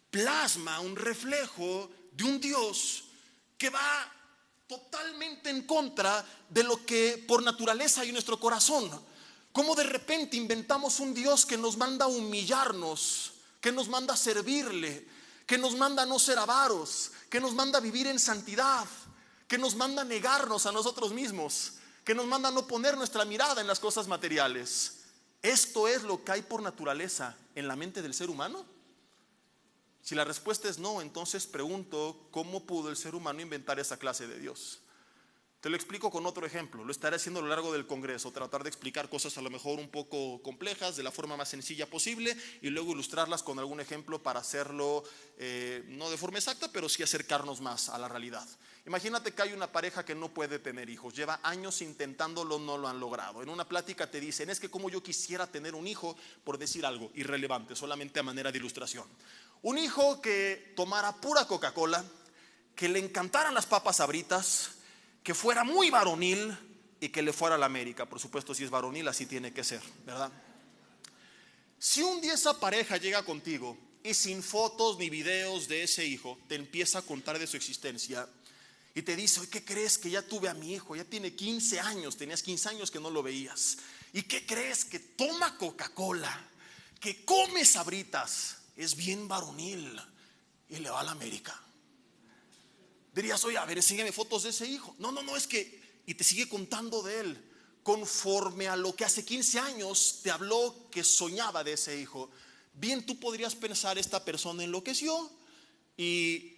Speaker 1: plasma un reflejo de un Dios que va totalmente en contra de lo que por naturaleza hay en nuestro corazón? ¿Cómo de repente inventamos un Dios que nos manda a humillarnos, que nos manda a servirle, que nos manda a no ser avaros, que nos manda a vivir en santidad, que nos manda a negarnos a nosotros mismos, que nos manda a no poner nuestra mirada en las cosas materiales? ¿Esto es lo que hay por naturaleza en la mente del ser humano? Si la respuesta es no, entonces pregunto, ¿cómo pudo el ser humano inventar esa clase de Dios? Te lo explico con otro ejemplo. Lo estaré haciendo a lo largo del Congreso, tratar de explicar cosas a lo mejor un poco complejas de la forma más sencilla posible y luego ilustrarlas con algún ejemplo para hacerlo no de forma exacta, pero sí acercarnos más a la realidad. Imagínate que hay una pareja que no puede tener hijos, lleva años intentándolo, no lo han logrado. En una plática te dicen, es que como yo quisiera tener un hijo, por decir algo irrelevante, solamente a manera de ilustración. Un hijo que tomara pura Coca-Cola, que le encantaran las papas Sabritas, que fuera muy varonil y que le fuera a la América. Por supuesto, si es varonil, así tiene que ser, ¿verdad? Si un día esa pareja llega contigo y sin fotos ni videos de ese hijo te empieza a contar de su existencia y te dice, oye, ¿qué crees? Que ya tuve a mi hijo, ya tiene 15 años, tenías 15 años que no lo veías. ¿Y qué crees? Que toma Coca-Cola, que come Sabritas, es bien varonil y le va a la América. Dirías, oye, a ver, enséñame fotos de ese hijo. No, es que, y te sigue contando de él, conforme a lo que hace 15 años te habló que soñaba de ese hijo. Bien, tú podrías pensar, esta persona enloqueció y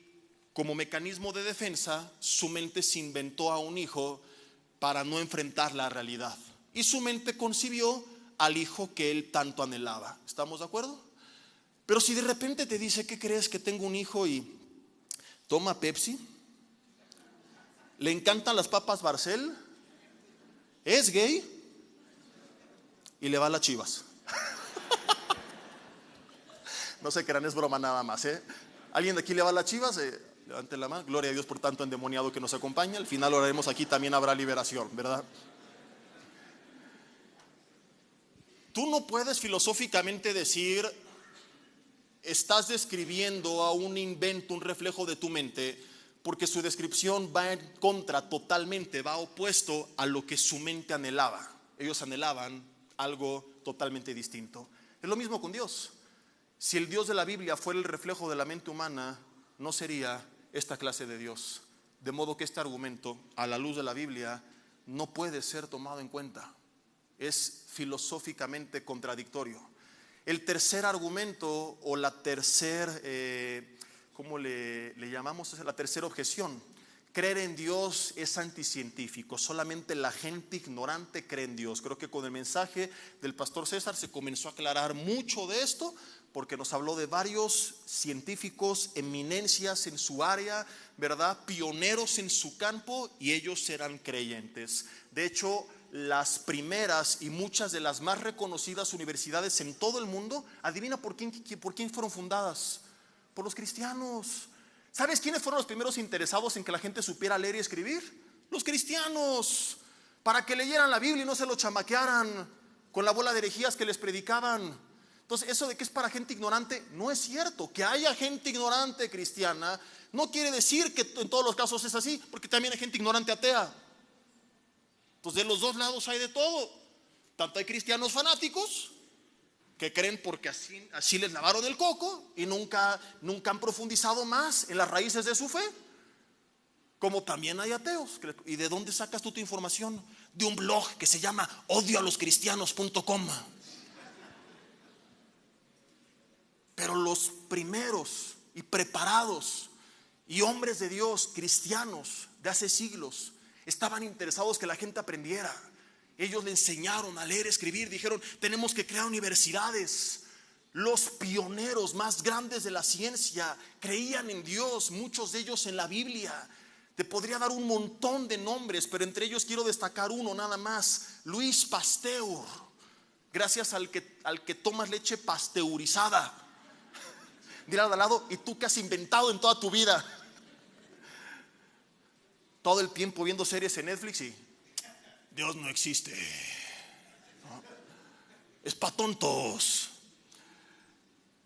Speaker 1: como mecanismo de defensa, su mente se inventó a un hijo para no enfrentar la realidad. Y su mente concibió al hijo que él tanto anhelaba. ¿Estamos de acuerdo? Pero si de repente te dice, ¿qué crees? Que tengo un hijo y toma Pepsi, le encantan las papas Barcel, es gay y le va a las Chivas. No se crean, es broma nada más, ¿eh? ¿Alguien de aquí le va a las Chivas? Levante la mano. Gloria a Dios por tanto endemoniado que nos acompaña. Al final oraremos aquí, también habrá liberación, ¿verdad? Tú no puedes filosóficamente decir, estás describiendo a un invento, un reflejo de tu mente, porque su descripción va en contra totalmente, va opuesto a lo que su mente anhelaba. Ellos anhelaban algo totalmente distinto. Es lo mismo con Dios. Si el Dios de la Biblia fuera el reflejo de la mente humana, no sería esta clase de Dios. De modo que este argumento, a la luz de la Biblia, no puede ser tomado en cuenta. Es filosóficamente contradictorio. El tercer argumento o la tercera, ¿cómo le llamamos? Es la tercera objeción creer en Dios es anticientífico. Solamente la gente ignorante cree en Dios. Creo que con el mensaje del pastor César se comenzó a aclarar mucho de esto, porque nos habló de varios científicos, eminencias en su área, ¿verdad? Pioneros en su campo, y ellos eran creyentes. De hecho, las primeras y muchas de las más reconocidas universidades en todo el mundo, adivina por quién fueron fundadas. Por los cristianos. ¿Sabes quiénes fueron los primeros interesados en que la gente supiera leer y escribir? Los cristianos, para que leyeran la Biblia y no se lo chamaquearan con la bola de herejías que les predicaban. Entonces, eso de que es para gente ignorante no es cierto. Que haya gente ignorante cristiana no quiere decir que en todos los casos es así, porque también hay gente ignorante atea. Entonces, de los dos lados hay de todo. Tanto hay cristianos fanáticos que creen porque así les lavaron el coco y nunca han profundizado más en las raíces de su fe, como también hay ateos. ¿Y de dónde sacas tú tu información? De un blog que se llama odioaloscristianos.com. Pero los primeros y preparados y hombres de Dios cristianos de hace siglos estaban interesados que la gente aprendiera. Ellos le enseñaron a leer, escribir, dijeron: tenemos que crear universidades. Los pioneros más grandes de la ciencia creían en Dios, muchos de ellos en la Biblia. Te podría dar un montón de nombres, pero entre ellos quiero destacar uno nada más: Luis Pasteur. Gracias al que tomas leche pasteurizada. Dile al lado: ¿y tú qué has inventado en toda tu vida? Todo el tiempo viendo series en Netflix y Dios no existe, ¿no? Es pa' tontos.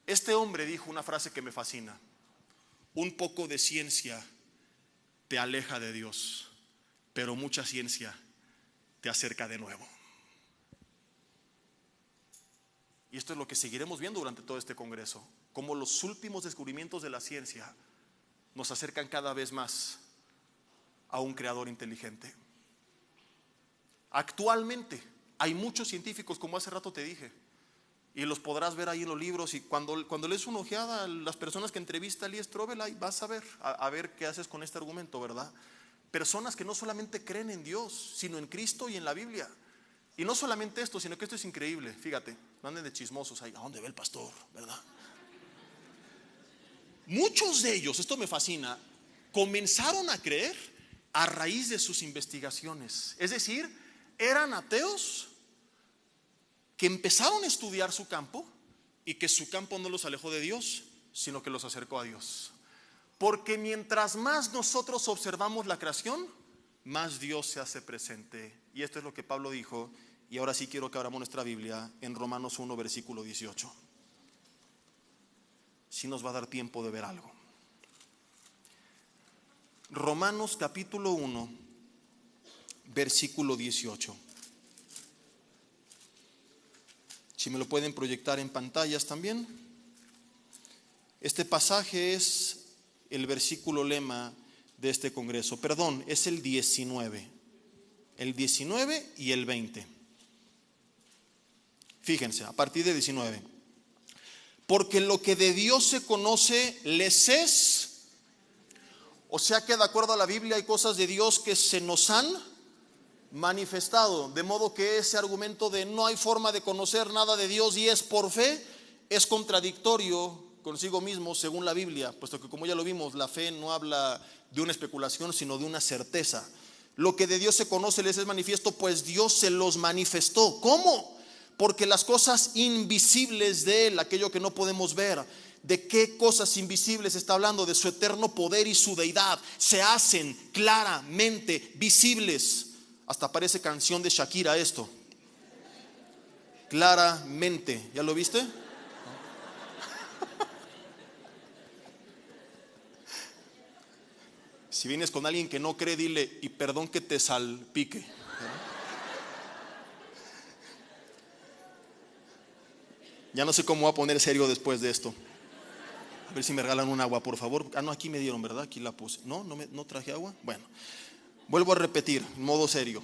Speaker 1: Este hombre dijo una frase que me fascina: un poco de ciencia te aleja de Dios, pero mucha ciencia te acerca de nuevo. Y esto es lo que seguiremos viendo durante todo este congreso, cómo los últimos descubrimientos de la ciencia nos acercan cada vez más a un creador inteligente. Actualmente hay muchos científicos, como hace rato te dije, y los podrás ver ahí en los libros. Y cuando lees una ojeada a las personas que entrevista Lee Strobel, ahí vas a ver qué haces con este argumento, ¿verdad? Personas que no solamente creen en Dios, sino en Cristo y en la Biblia. Y no solamente esto, sino que esto es increíble. Fíjate, no anden de chismosos ahí: ¿a dónde ve el pastor? ¿Verdad? Muchos de ellos, esto me fascina, comenzaron a creer a raíz de sus investigaciones. Es decir, eran ateos que empezaron a estudiar su campo y que su campo no los alejó de Dios, sino que los acercó a Dios. Porque mientras más nosotros observamos la creación, más Dios se hace presente. Y esto es lo que Pablo dijo. Y ahora sí quiero que abramos nuestra Biblia en Romanos 1, versículo 18. Sí nos va a dar tiempo de ver algo. Romanos capítulo 1, versículo 18. Si me lo pueden proyectar en pantallas también. Este pasaje es el versículo lema de este congreso. Perdón, es el 19. El 19 y el 20. Fíjense, a partir de 19. Porque lo que de Dios se conoce les es. O sea que de acuerdo a la Biblia hay cosas de Dios que se nos han manifestado. De modo que ese argumento de no hay forma de conocer nada de Dios y es por fe, es contradictorio consigo mismo según la Biblia, puesto que, como ya lo vimos, la fe no habla de una especulación, sino de una certeza. Lo que de Dios se conoce les es manifiesto, pues Dios se los manifestó. ¿Cómo? Porque las cosas invisibles de Él, aquello que no podemos ver. ¿De qué cosas invisibles está hablando? De su eterno poder y su deidad. Se hacen claramente visibles. Hasta parece canción de Shakira esto. Claramente. ¿Ya lo viste? Si vienes con alguien que no cree, dile: y perdón que te salpique. Ya no sé cómo voy a poner serio después de esto. A ver si me regalan un agua, por favor. No, aquí me dieron, ¿verdad? Aquí la puse. No traje agua. Bueno, vuelvo a repetir, en modo serio.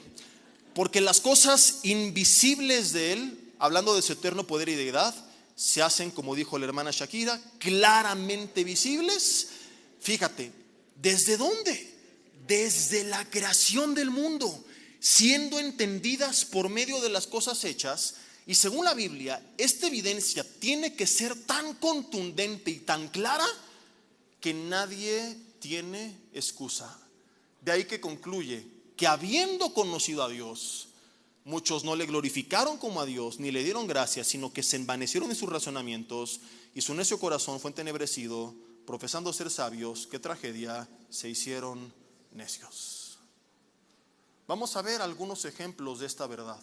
Speaker 1: Porque las cosas invisibles de Él, hablando de su eterno poder y deidad, se hacen, como dijo la hermana Shakira, claramente visibles. Fíjate, ¿desde dónde? desde la creación del mundo, siendo entendidas por medio de las cosas hechas. Y según la Biblia, esta evidencia tiene que ser tan contundente y tan clara que nadie tiene excusa. De ahí que concluye que habiendo conocido a Dios, muchos no le glorificaron como a Dios, ni le dieron gracias, sino que se envanecieron en sus razonamientos, y su necio corazón fue entenebrecido, profesando ser sabios. Qué tragedia, se hicieron necios. Vamos a ver algunos ejemplos de esta verdad.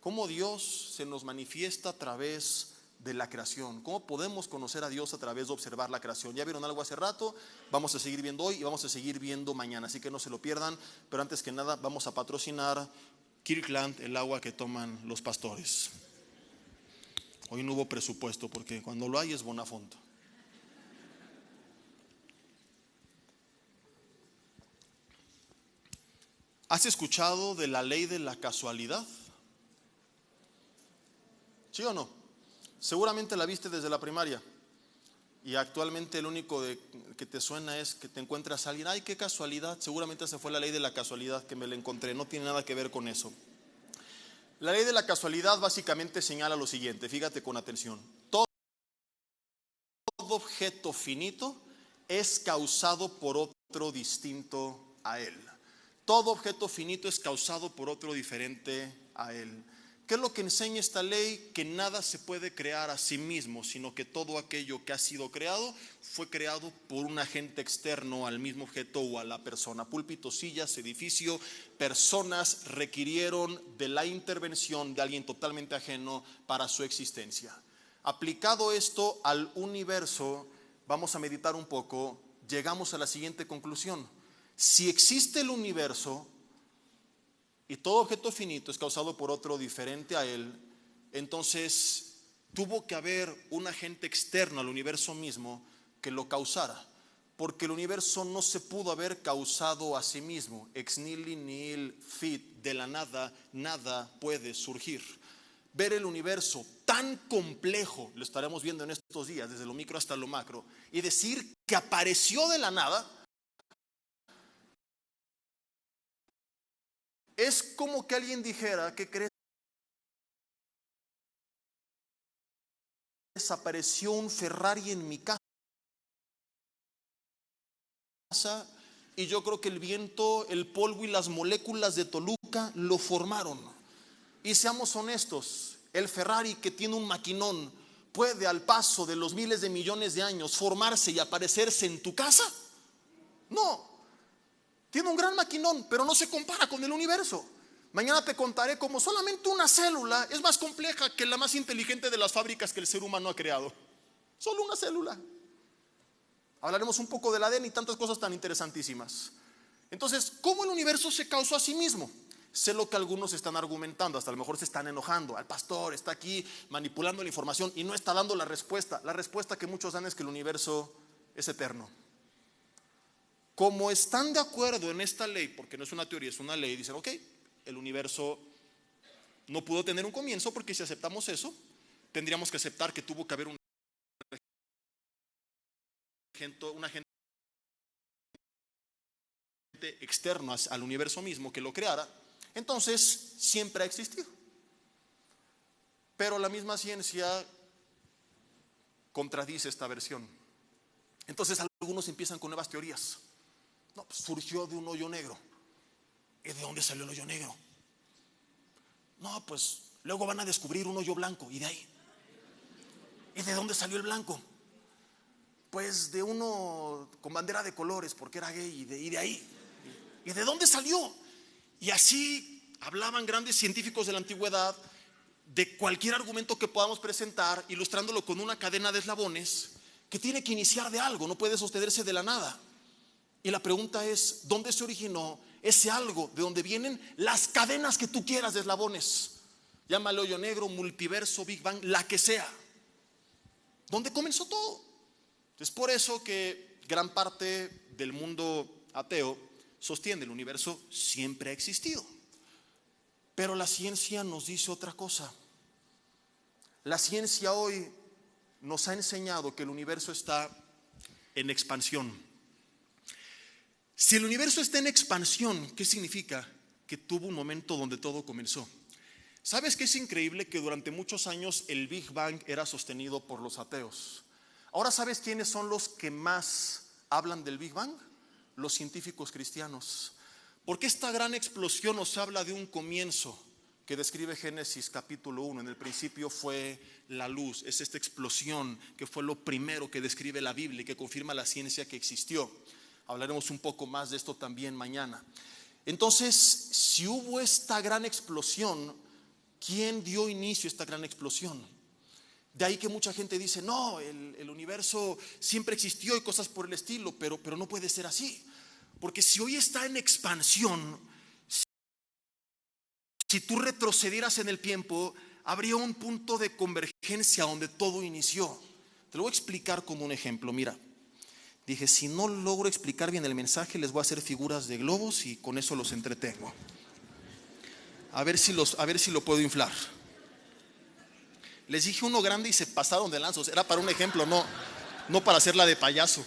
Speaker 1: Cómo Dios se nos manifiesta a través de la creación. Cómo podemos conocer a Dios a través de observar la creación. Ya vieron algo hace rato, vamos a seguir viendo hoy y vamos a seguir viendo mañana, así que no se lo pierdan. Pero antes que nada vamos a patrocinar Kirkland, el agua que toman los pastores. Hoy no hubo presupuesto porque cuando lo hay es Bonafont. ¿Has escuchado de la ley de la casualidad? ¿Sí o no? Seguramente la viste desde la primaria. Y actualmente lo único que te suena es que te encuentras a alguien. Ay, qué casualidad. Seguramente esa fue la ley de la casualidad que me la encontré. No tiene nada que ver con eso. La ley de la casualidad básicamente señala lo siguiente. Fíjate con atención. Todo objeto finito es causado por otro distinto a él. Todo objeto finito es causado por otro diferente a él. ¿Qué es lo que enseña esta ley? Que nada se puede crear a sí mismo, sino que todo aquello que ha sido creado fue creado por un agente externo al mismo objeto o a la persona. Púlpitos, sillas, edificio, personas requirieron de la intervención de alguien totalmente ajeno para su existencia. Aplicado esto al universo, vamos a meditar un poco, llegamos a la siguiente conclusión. Si existe el universo y todo objeto finito es causado por otro diferente a él, entonces tuvo que haber un agente externo al universo mismo que lo causara, porque el universo no se pudo haber causado a sí mismo. Ex nihilo nihil fit, de la nada, nada puede surgir. Ver el universo tan complejo, lo estaremos viendo en estos días, desde lo micro hasta lo macro, y decir que apareció de la nada, es como que alguien dijera: ¿qué crees? Desapareció un Ferrari en mi casa y yo creo que el viento, el polvo y las moléculas de Toluca lo formaron. Y seamos honestos, el Ferrari, que tiene un maquinón, ¿puede al paso de los miles de millones de años formarse y aparecerse en tu casa? No. Tiene un gran maquinón, pero no se compara con el universo. Mañana te contaré cómo solamente una célula es más compleja que la más inteligente de las fábricas que el ser humano ha creado. Solo una célula. Hablaremos un poco del ADN y tantas cosas tan interesantísimas. Entonces, ¿cómo el universo se causó a sí mismo? Sé lo que algunos están argumentando, hasta a lo mejor se están enojando. El pastor está aquí manipulando la información y no está dando la respuesta. La respuesta que muchos dan es que el universo es eterno. Como están de acuerdo en esta ley, porque no es una teoría, es una ley, dicen: ok, el universo no pudo tener un comienzo, porque si aceptamos eso, tendríamos que aceptar que tuvo que haber un agente externo al universo mismo que lo creara. Entonces siempre ha existido. Pero la misma ciencia contradice esta versión. Entonces algunos empiezan con nuevas teorías. No, pues surgió de un hoyo negro. ¿Y de dónde salió el hoyo negro? No, pues luego van a descubrir un hoyo blanco. ¿Y de ahí? ¿Y de dónde salió el blanco? Pues de uno con bandera de colores, porque era gay. ¿Y de ahí? ¿Y de dónde salió? Y así hablaban grandes científicos de la antigüedad de cualquier argumento que podamos presentar, ilustrándolo con una cadena de eslabones que tiene que iniciar de algo, no puede sostenerse de la nada. Y la pregunta es: ¿dónde se originó ese algo? ¿De dónde vienen las cadenas que tú quieras de eslabones? Llámale hoyo negro, multiverso, Big Bang, la que sea. ¿Dónde comenzó todo? Es por eso que gran parte del mundo ateo sostiene el universo siempre ha existido. Pero la ciencia nos dice otra cosa. La ciencia hoy nos ha enseñado que el universo está en expansión. Si el universo está en expansión, ¿qué significa? Que tuvo un momento donde todo comenzó. ¿Sabes qué es increíble? Que durante muchos años el Big Bang era sostenido por los ateos. Ahora, ¿sabes quiénes son los que más hablan del Big Bang? Los científicos cristianos. Porque esta gran explosión nos habla de un comienzo que describe Génesis capítulo 1. En el principio fue la luz. Es esta explosión que fue lo primero que describe la Biblia y que confirma la ciencia que existió. Hablaremos un poco más de esto también mañana. Entonces, si hubo esta gran explosión, ¿quién dio inicio a esta gran explosión? De ahí que mucha gente dice, no, el universo siempre existió y cosas por el estilo, pero no puede ser así. Porque si hoy está en expansión, si tú retrocedieras en el tiempo, habría un punto de convergencia donde todo inició. Te lo voy a explicar como un ejemplo. Mira, dije, si no logro explicar bien el mensaje, les voy a hacer figuras de globos y con eso los entretengo. A ver si lo puedo inflar. Les dije uno grande y se pasaron de lanzos. Era para un ejemplo, no para hacerla de payaso.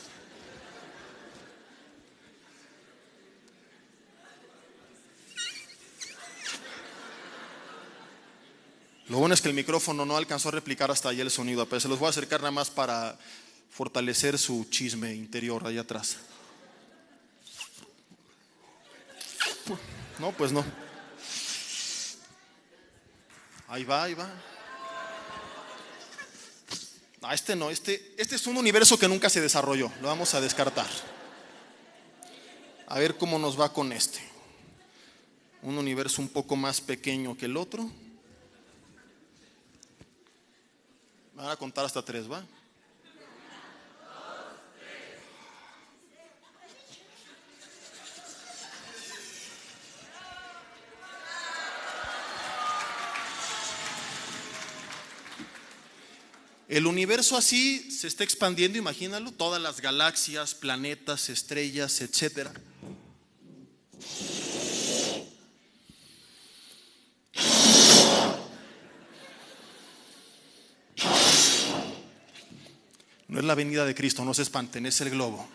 Speaker 1: Lo bueno es que el micrófono no alcanzó a replicar hasta allá el sonido, pero se los voy a acercar nada más para fortalecer su chisme interior allá atrás. No, pues no. Ahí va. Este no, este es un universo que nunca se desarrolló. Lo vamos a descartar. A ver cómo nos va con este. Un universo un poco más pequeño que el otro. Me van a contar hasta 3, ¿va? El universo así se está expandiendo, imagínalo, todas las galaxias, planetas, estrellas, etcétera. No es la venida de Cristo, no se espanten, es el globo.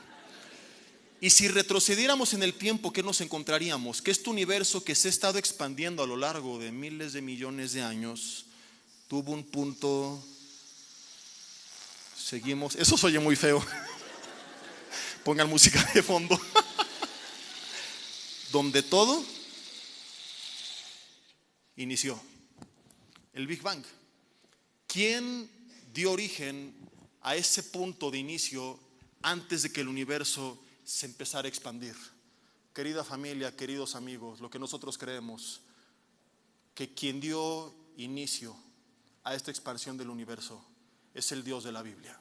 Speaker 1: Y si retrocediéramos en el tiempo, ¿qué nos encontraríamos? Que este universo que se ha estado expandiendo a lo largo de miles de millones de años tuvo un punto. Seguimos, eso se oye muy feo. Pongan música de fondo. Donde todo inició. El Big Bang. ¿Quién dio origen a ese punto de inicio antes de que el universo se empezara a expandir? Querida familia, queridos amigos, lo que nosotros creemos, que quien dio inicio a esta expansión del universo es el Dios de la Biblia,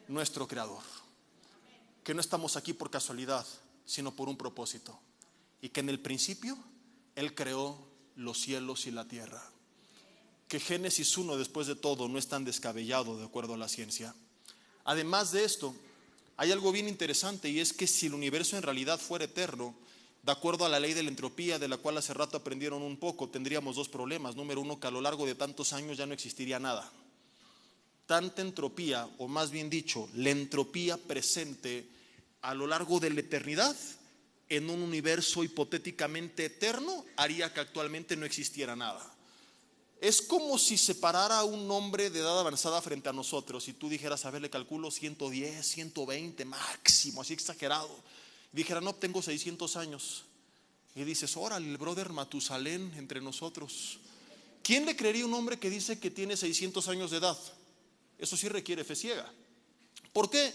Speaker 1: nuestro creador, que no estamos aquí por casualidad, sino por un propósito, y que en el principio Él creó los cielos y la tierra, que Génesis 1 después de todo no es tan descabellado de acuerdo a la ciencia. Además de esto, hay algo bien interesante, y es que si el universo en realidad fuera eterno, de acuerdo a la ley de la entropía, de la cual hace rato aprendieron un poco, tendríamos dos problemas. Número uno, que a lo largo de tantos años ya no existiría nada. Tanta entropía, o más bien dicho, la entropía presente a lo largo de la eternidad en un universo hipotéticamente eterno haría que actualmente no existiera nada. Es como si se parara un hombre de edad avanzada frente a nosotros y tú dijeras, a ver, le calculo 110, 120 máximo, así exagerado. Dijera, no, tengo 600 años. Y dices, órale, el brother Matusalén entre nosotros. ¿Quién le creería a un hombre que dice que tiene 600 años de edad? Eso sí requiere fe ciega. ¿Por qué?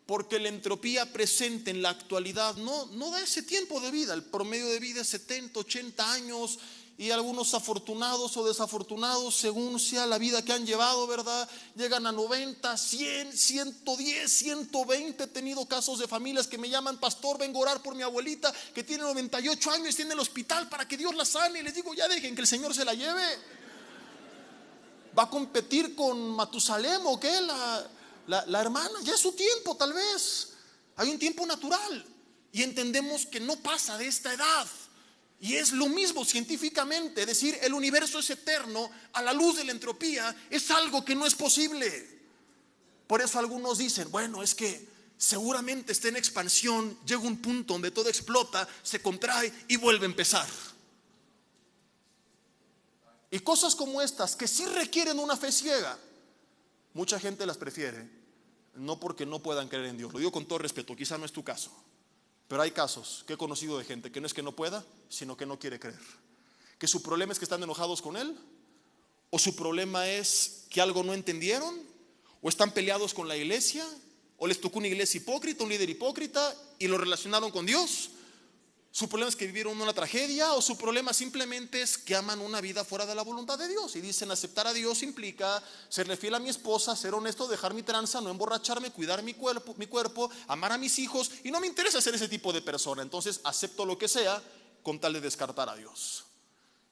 Speaker 1: Porque la entropía presente en la actualidad no da ese tiempo de vida. El promedio de vida es 70, 80 años, y algunos afortunados o desafortunados, según sea la vida que han llevado, ¿verdad? Llegan a 90, 100, 110, 120. He tenido casos de familias que me llaman, pastor, vengo a orar por mi abuelita que tiene 98 años y está en el hospital para que Dios la sane. Y les digo, ya dejen que el Señor se la lleve. ¿Va a competir con Matusalén o qué? La hermana, ya es su tiempo tal vez. Hay un tiempo natural y entendemos que no pasa de esta edad. Y es lo mismo científicamente, decir el universo es eterno a la luz de la entropía es algo que no es posible. Por eso algunos dicen, bueno, es que seguramente está en expansión, llega un punto donde todo explota, se contrae y vuelve a empezar. Y cosas como estas, que sí requieren una fe ciega, mucha gente las prefiere, no porque no puedan creer en Dios. Lo digo con todo respeto, quizá no es tu caso, pero hay casos que he conocido de gente que no es que no pueda, sino que no quiere creer. Que su problema es que están enojados con Él, o su problema es que algo no entendieron, o están peleados con la iglesia, o les tocó una iglesia hipócrita, un líder hipócrita, y lo relacionaron con Dios. Su problema es que vivieron una tragedia, o su problema simplemente es que aman una vida fuera de la voluntad de Dios y dicen: aceptar a Dios implica serle fiel a mi esposa, ser honesto, dejar mi tranza, no emborracharme, cuidar mi cuerpo, amar a mis hijos, y no me interesa ser ese tipo de persona, entonces acepto lo que sea con tal de descartar a Dios.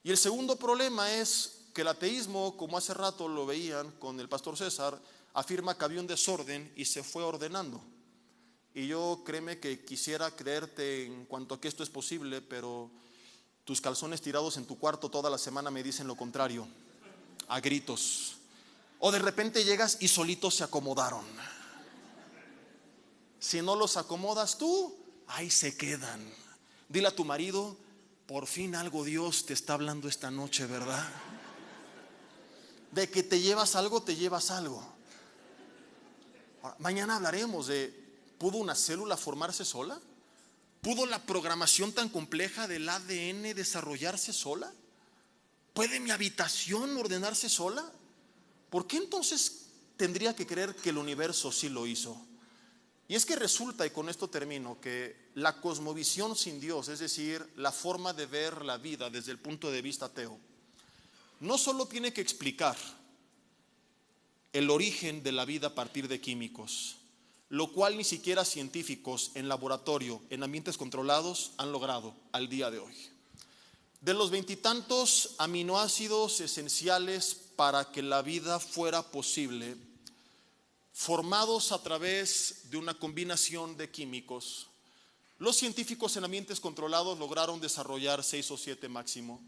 Speaker 1: Y el segundo problema es que el ateísmo, como hace rato lo veían con el pastor César, afirma que había un desorden y se fue ordenando. Y yo, créeme que quisiera creerte en cuanto a que esto es posible, pero tus calzones tirados en tu cuarto toda la semana me dicen lo contrario, a gritos. O de repente llegas y solitos se acomodaron. Si no los acomodas tú, ahí se quedan. Dile a tu marido: por fin algo Dios te está hablando esta noche, ¿verdad? De que te llevas algo, te llevas algo. Mañana hablaremos de: ¿pudo una célula formarse sola? ¿Pudo la programación tan compleja del ADN desarrollarse sola? ¿Puede mi habitación ordenarse sola? ¿Por qué entonces tendría que creer que el universo sí lo hizo? Y es que resulta, y con esto termino, que la cosmovisión sin Dios, es decir, la forma de ver la vida desde el punto de vista ateo, no solo tiene que explicar el origen de la vida a partir de químicos, lo cual ni siquiera científicos en laboratorio, en ambientes controlados, han logrado al día de hoy. De los 20 y tantos aminoácidos esenciales para que la vida fuera posible, formados a través de una combinación de químicos, los científicos en ambientes controlados lograron desarrollar 6 o 7 máximo.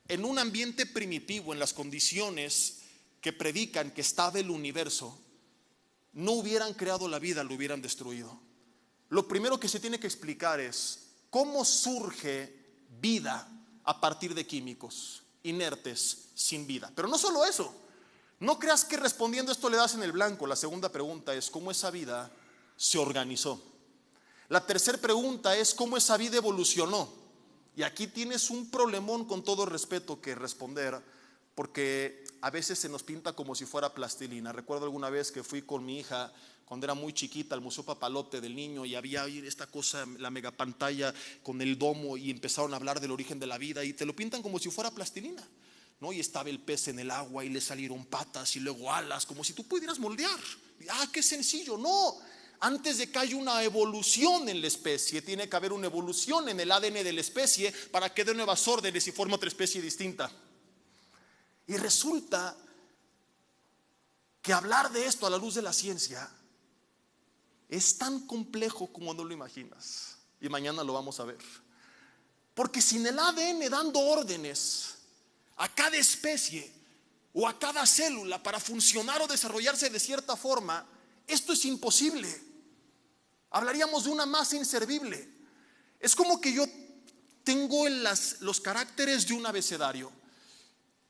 Speaker 1: En un ambiente primitivo, en las condiciones que predican que estaba el universo, no hubieran creado la vida, lo hubieran destruido. Lo primero que se tiene que explicar es cómo surge vida a partir de químicos inertes, sin vida. Pero no solo eso, no creas que respondiendo esto le das en el blanco. La segunda pregunta es cómo esa vida se organizó. La tercera pregunta es cómo esa vida evolucionó. Y aquí tienes un problemón, con todo respeto, que responder, porque a veces se nos pinta como si fuera plastilina. Recuerdo alguna vez que fui con mi hija cuando era muy chiquita al Museo Papalote del Niño, y había ahí esta cosa, la megapantalla con el domo, y empezaron a hablar del origen de la vida y te lo pintan como si fuera plastilina, ¿no? Y estaba el pez en el agua y le salieron patas y luego alas, como si tú pudieras moldear. Qué sencillo. No, antes de que haya una evolución en la especie, tiene que haber una evolución en el ADN de la especie para que dé nuevas órdenes y forme otra especie distinta. Y resulta que hablar de esto a la luz de la ciencia es tan complejo como no lo imaginas. Y mañana lo vamos a ver. Porque sin el ADN dando órdenes a cada especie o a cada célula para funcionar o desarrollarse de cierta forma, esto es imposible. Hablaríamos de una masa inservible. Es como que yo tengo los caracteres de un abecedario: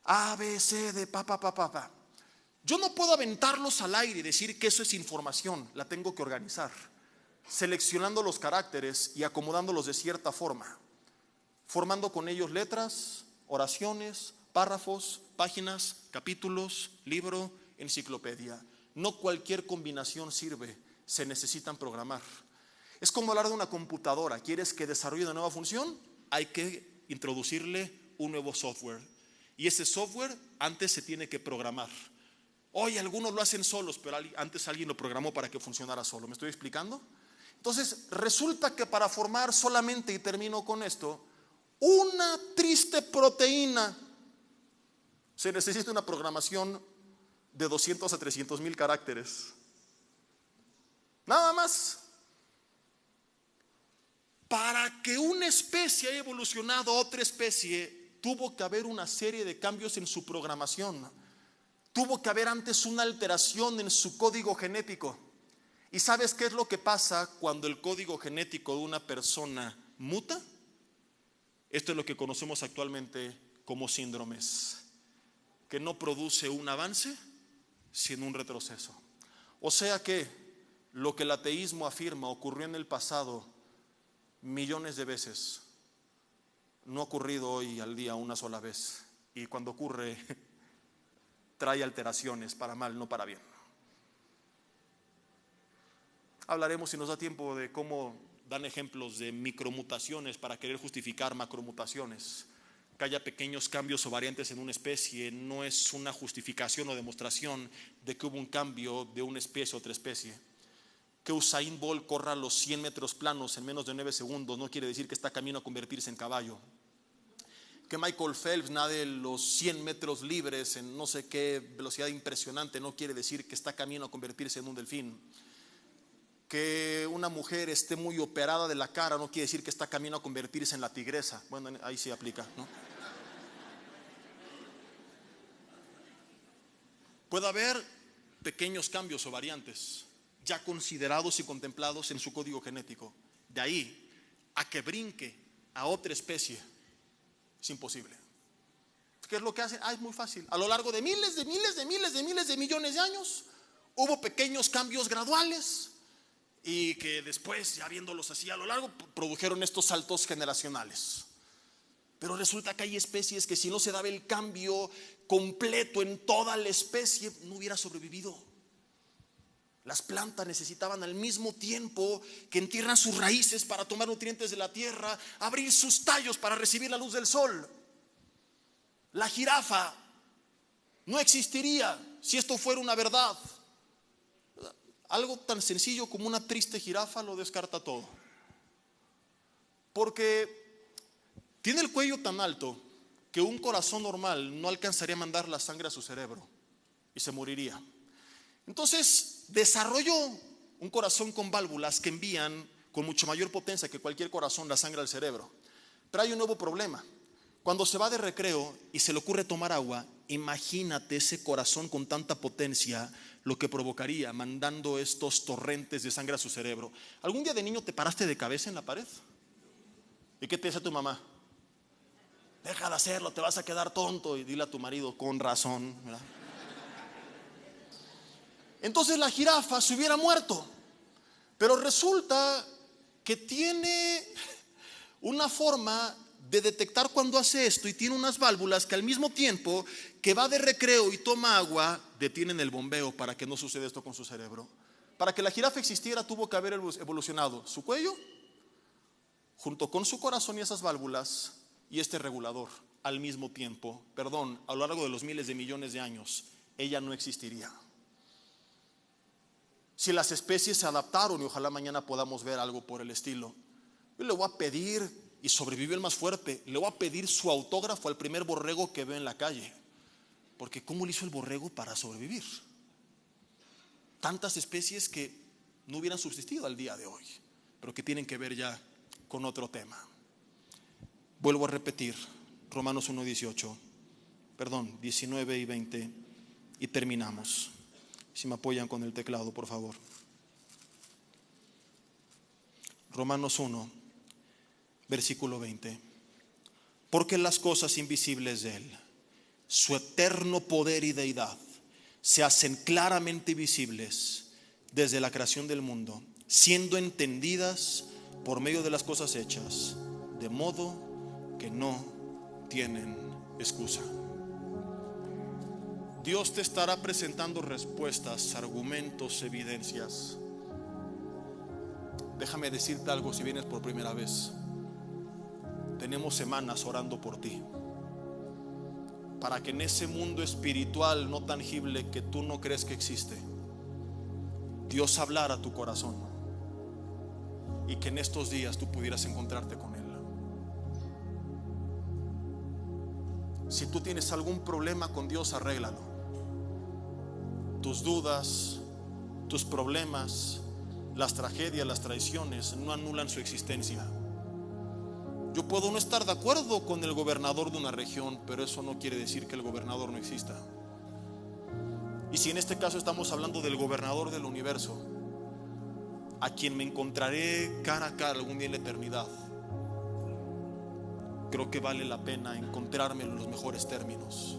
Speaker 1: A, B, C, D, pa. Yo no puedo aventarlos al aire y decir que eso es información. La tengo que organizar, seleccionando los caracteres y acomodándolos de cierta forma, formando con ellos letras, oraciones, párrafos, páginas, capítulos, libro, enciclopedia. No cualquier combinación sirve, se necesitan programar. Es como hablar de una computadora. ¿Quieres que desarrolle una nueva función? Hay que introducirle un nuevo software. Y ese software antes se tiene que programar. Hoy algunos lo hacen solos, pero antes alguien lo programó para que funcionara solo. ¿Me estoy explicando? Entonces resulta que para formar solamente, y termino con esto, una triste proteína, se necesita una programación de 200 a 300 mil caracteres. Nada más. Para que una especie haya evolucionado a otra especie, tuvo que haber una serie de cambios en su programación. Tuvo que haber antes una alteración en su código genético. ¿Y sabes qué es lo que pasa cuando el código genético de una persona muta? Esto es lo que conocemos actualmente como síndromes, que no produce un avance sino un retroceso. O sea que lo que el ateísmo afirma ocurrió en el pasado millones de veces, no ha ocurrido hoy al día una sola vez, y cuando ocurre trae alteraciones para mal, no para bien. Hablaremos, si nos da tiempo, de cómo dan ejemplos de micromutaciones para querer justificar macromutaciones. Que haya pequeños cambios o variantes en una especie no es una justificación o demostración de que hubo un cambio de una especie a otra especie. Que Usain Bolt corra los 100 metros planos en menos de 9 segundos no quiere decir que está camino a convertirse en caballo. Que Michael Phelps nade los 100 metros libres en no sé qué velocidad impresionante no quiere decir que está camino a convertirse en un delfín. Que una mujer esté muy operada de la cara no quiere decir que está camino a convertirse en la tigresa. Bueno, ahí sí aplica, ¿no? Puede haber pequeños cambios o variantes ya considerados y contemplados en su código genético. De ahí a que brinque a otra especie es imposible. ¿Qué es lo que hacen? Es muy fácil. A lo largo de miles de millones de años hubo pequeños cambios graduales y que después, ya viéndolos así a lo largo, produjeron estos saltos generacionales. Pero resulta que hay especies que si no se daba el cambio completo en toda la especie, no hubiera sobrevivido. Las plantas necesitaban al mismo tiempo que entierran sus raíces para tomar nutrientes de la tierra, abrir sus tallos para recibir la luz del sol. La jirafa no existiría si esto fuera una verdad. Algo tan sencillo como una triste jirafa lo descarta todo. Porque tiene el cuello tan alto que un corazón normal no alcanzaría a mandar la sangre a su cerebro y se moriría. Entonces desarrolló un corazón con válvulas que envían con mucho mayor potencia que cualquier corazón la sangre al cerebro. Pero hay un nuevo problema. Cuando se va de recreo y se le ocurre tomar agua, imagínate ese corazón con tanta potencia, lo que provocaría mandando estos torrentes de sangre a su cerebro. ¿Algún día de niño te paraste de cabeza en la pared? ¿Y qué te dice tu mamá? Deja de hacerlo, te vas a quedar tonto. Y dile a tu marido, con razón, ¿verdad? Entonces la jirafa se hubiera muerto. Pero resulta que tiene una forma de detectar cuando hace esto y tiene unas válvulas que al mismo tiempo que va de recreo y toma agua, detienen el bombeo para que no suceda esto con su cerebro. Para que la jirafa existiera tuvo que haber evolucionado su cuello junto con su corazón y esas válvulas y este regulador al mismo tiempo. Perdón, a lo largo de los miles de millones de años ella no existiría. Si las especies se adaptaron, y ojalá mañana podamos ver algo por el estilo, yo le voy a pedir, y sobrevivió el más fuerte, le voy a pedir su autógrafo al primer borrego que veo en la calle. Porque ¿cómo le hizo el borrego para sobrevivir? Tantas especies que no hubieran subsistido al día de hoy, pero que tienen que ver ya con otro tema. Vuelvo a repetir, Romanos 1:18, perdón, 19 y 20, y terminamos. Si me apoyan con el teclado, por favor. Romanos 1, versículo 20. Porque las cosas invisibles de Él, su eterno poder y deidad, se hacen claramente visibles desde la creación del mundo, siendo entendidas por medio de las cosas hechas, de modo que no tienen excusa. Dios te estará presentando respuestas, argumentos, evidencias. Déjame decirte algo si vienes por primera vez. Tenemos semanas orando por ti, para que en ese mundo espiritual no tangible que tú no crees que existe, Dios hablara a tu corazón y que en estos días tú pudieras encontrarte con Él. Si tú tienes algún problema con Dios, arréglalo. Tus dudas, tus problemas, las tragedias, las traiciones no anulan su existencia. Yo puedo no estar de acuerdo con el gobernador de una región, pero eso no quiere decir que el gobernador no exista. Y si en este caso estamos hablando del gobernador del universo, a quien me encontraré cara a cara algún día en la eternidad, creo que vale la pena encontrarme en los mejores términos.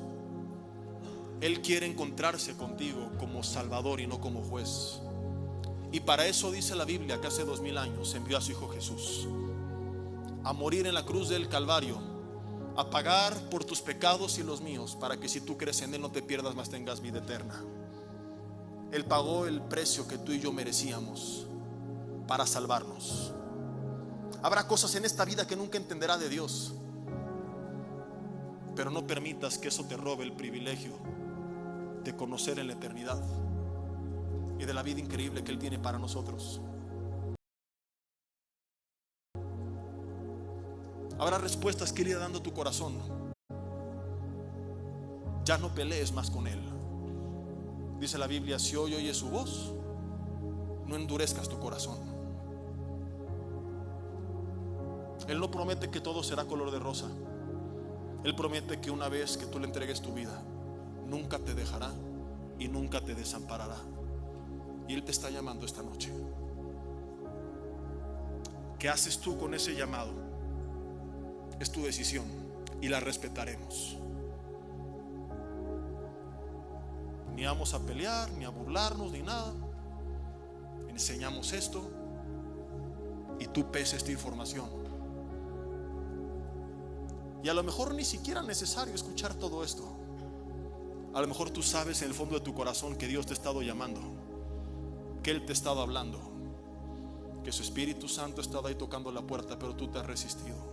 Speaker 1: Él quiere encontrarse contigo como Salvador y no como juez. Y para eso dice la Biblia que hace 2000 años envió a su Hijo Jesús a morir en la cruz del Calvario, a pagar por tus pecados y los míos, para que si tú crees en Él no te pierdas, mas tengas vida eterna. Él pagó el precio que tú y yo merecíamos para salvarnos. Habrá cosas en esta vida que nunca entenderá de Dios, pero no permitas que eso te robe el privilegio de conocer en la eternidad y de la vida increíble que Él tiene para nosotros. Habrá respuestas que Él irá dando a tu corazón. Ya no pelees más con Él. Dice la Biblia: si hoy oyes su voz, no endurezcas tu corazón. Él no promete que todo será color de rosa. Él promete que una vez que tú le entregues tu vida, nunca te dejará y nunca te desamparará. Y Él te está llamando esta noche. ¿Qué haces tú con ese llamado? Es tu decisión y la respetaremos. Ni vamos a pelear, ni a burlarnos, ni nada. Enseñamos esto y tú pesa esta información. Y a lo mejor ni siquiera es necesario escuchar todo esto. A lo mejor tú sabes en el fondo de tu corazón que Dios te ha estado llamando, que Él te ha estado hablando, que su Espíritu Santo ha estado ahí tocando la puerta, pero tú te has resistido.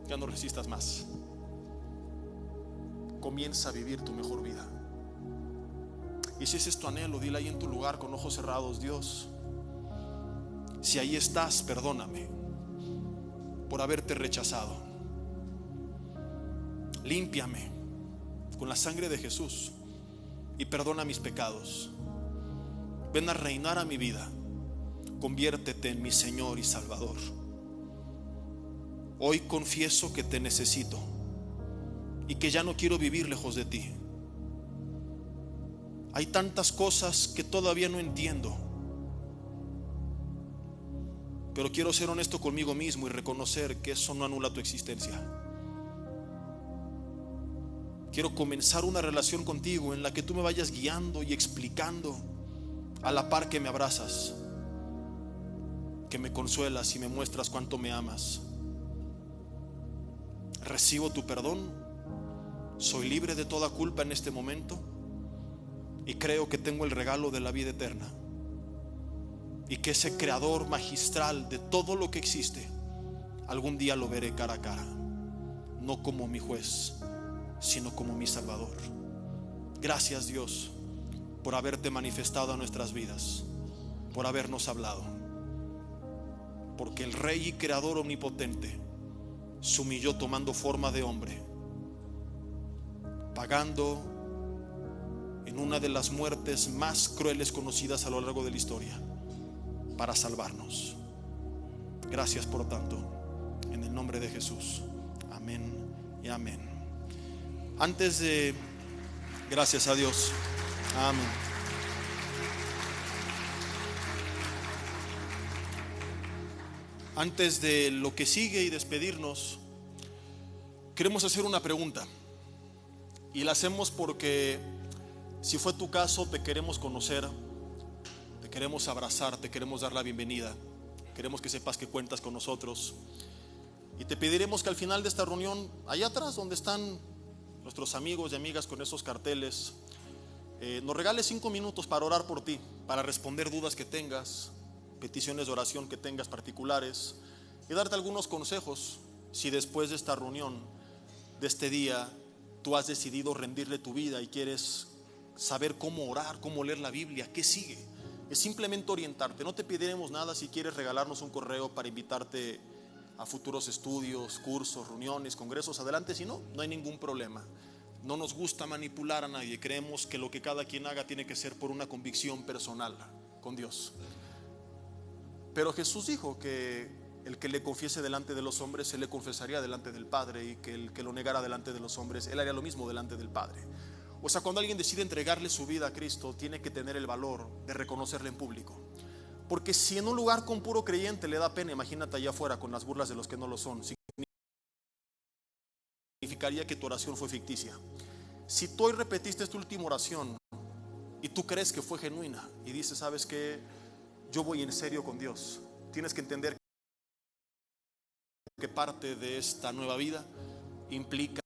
Speaker 1: Ya no resistas más. Comienza a vivir tu mejor vida. Y si ese es tu anhelo, dile ahí en tu lugar con ojos cerrados: Dios, si ahí estás, perdóname por haberte rechazado. Límpiame con la sangre de Jesús y perdona mis pecados. Ven a reinar a mi vida. Conviértete en mi Señor y Salvador. Hoy confieso que te necesito y que ya no quiero vivir lejos de ti. Hay tantas cosas que todavía no entiendo, pero quiero ser honesto conmigo mismo y reconocer que eso no anula tu existencia. Quiero comenzar una relación contigo en la que tú me vayas guiando y explicando a la par que me abrazas, que me consuelas y me muestras cuánto me amas. Recibo tu perdón, soy libre de toda culpa en este momento y creo que tengo el regalo de la vida eterna, y que ese creador magistral de todo lo que existe, algún día lo veré cara a cara, no como mi juez, sino como mi Salvador. Gracias, Dios, por haberte manifestado a nuestras vidas, por habernos hablado, porque el Rey y Creador omnipotente se humilló tomando forma de hombre, pagando en una de las muertes más crueles conocidas a lo largo de la historia para salvarnos. Gracias por tanto, en el nombre de Jesús. Amén y amén. Gracias a Dios. Amén. Antes de lo que sigue y despedirnos, queremos hacer una pregunta. Y la hacemos porque, si fue tu caso, te queremos conocer, te queremos abrazar, te queremos dar la bienvenida. Queremos que sepas que cuentas con nosotros. Y te pediremos que al final de esta reunión, allá atrás donde están nuestros amigos y amigas con esos carteles, nos regales 5 minutos para orar por ti, para responder dudas que tengas, peticiones de oración que tengas particulares, y darte algunos consejos si después de esta reunión, de este día, tú has decidido rendirle tu vida y quieres saber cómo orar, cómo leer la Biblia, qué sigue. Es simplemente orientarte. No te pediremos nada si quieres regalarnos un correo para invitarte a futuros estudios, cursos, reuniones, congresos. Adelante, si no, no hay ningún problema. No nos gusta manipular a nadie. Creemos que lo que cada quien haga tiene que ser por una convicción personal con Dios. Pero Jesús dijo que el que le confiese delante de los hombres, Él le confesaría delante del Padre, y que el que lo negara delante de los hombres, Él haría lo mismo delante del Padre. O sea, cuando alguien decide entregarle su vida a Cristo, tiene que tener el valor de reconocerle en público. Porque si en un lugar con puro creyente le da pena, imagínate allá afuera con las burlas de los que no lo son. Significaría que tu oración fue ficticia. Si tú hoy repetiste esta última oración y tú crees que fue genuina y dices, ¿sabes qué? Yo voy en serio con Dios. Tienes que entender que parte de esta nueva vida implica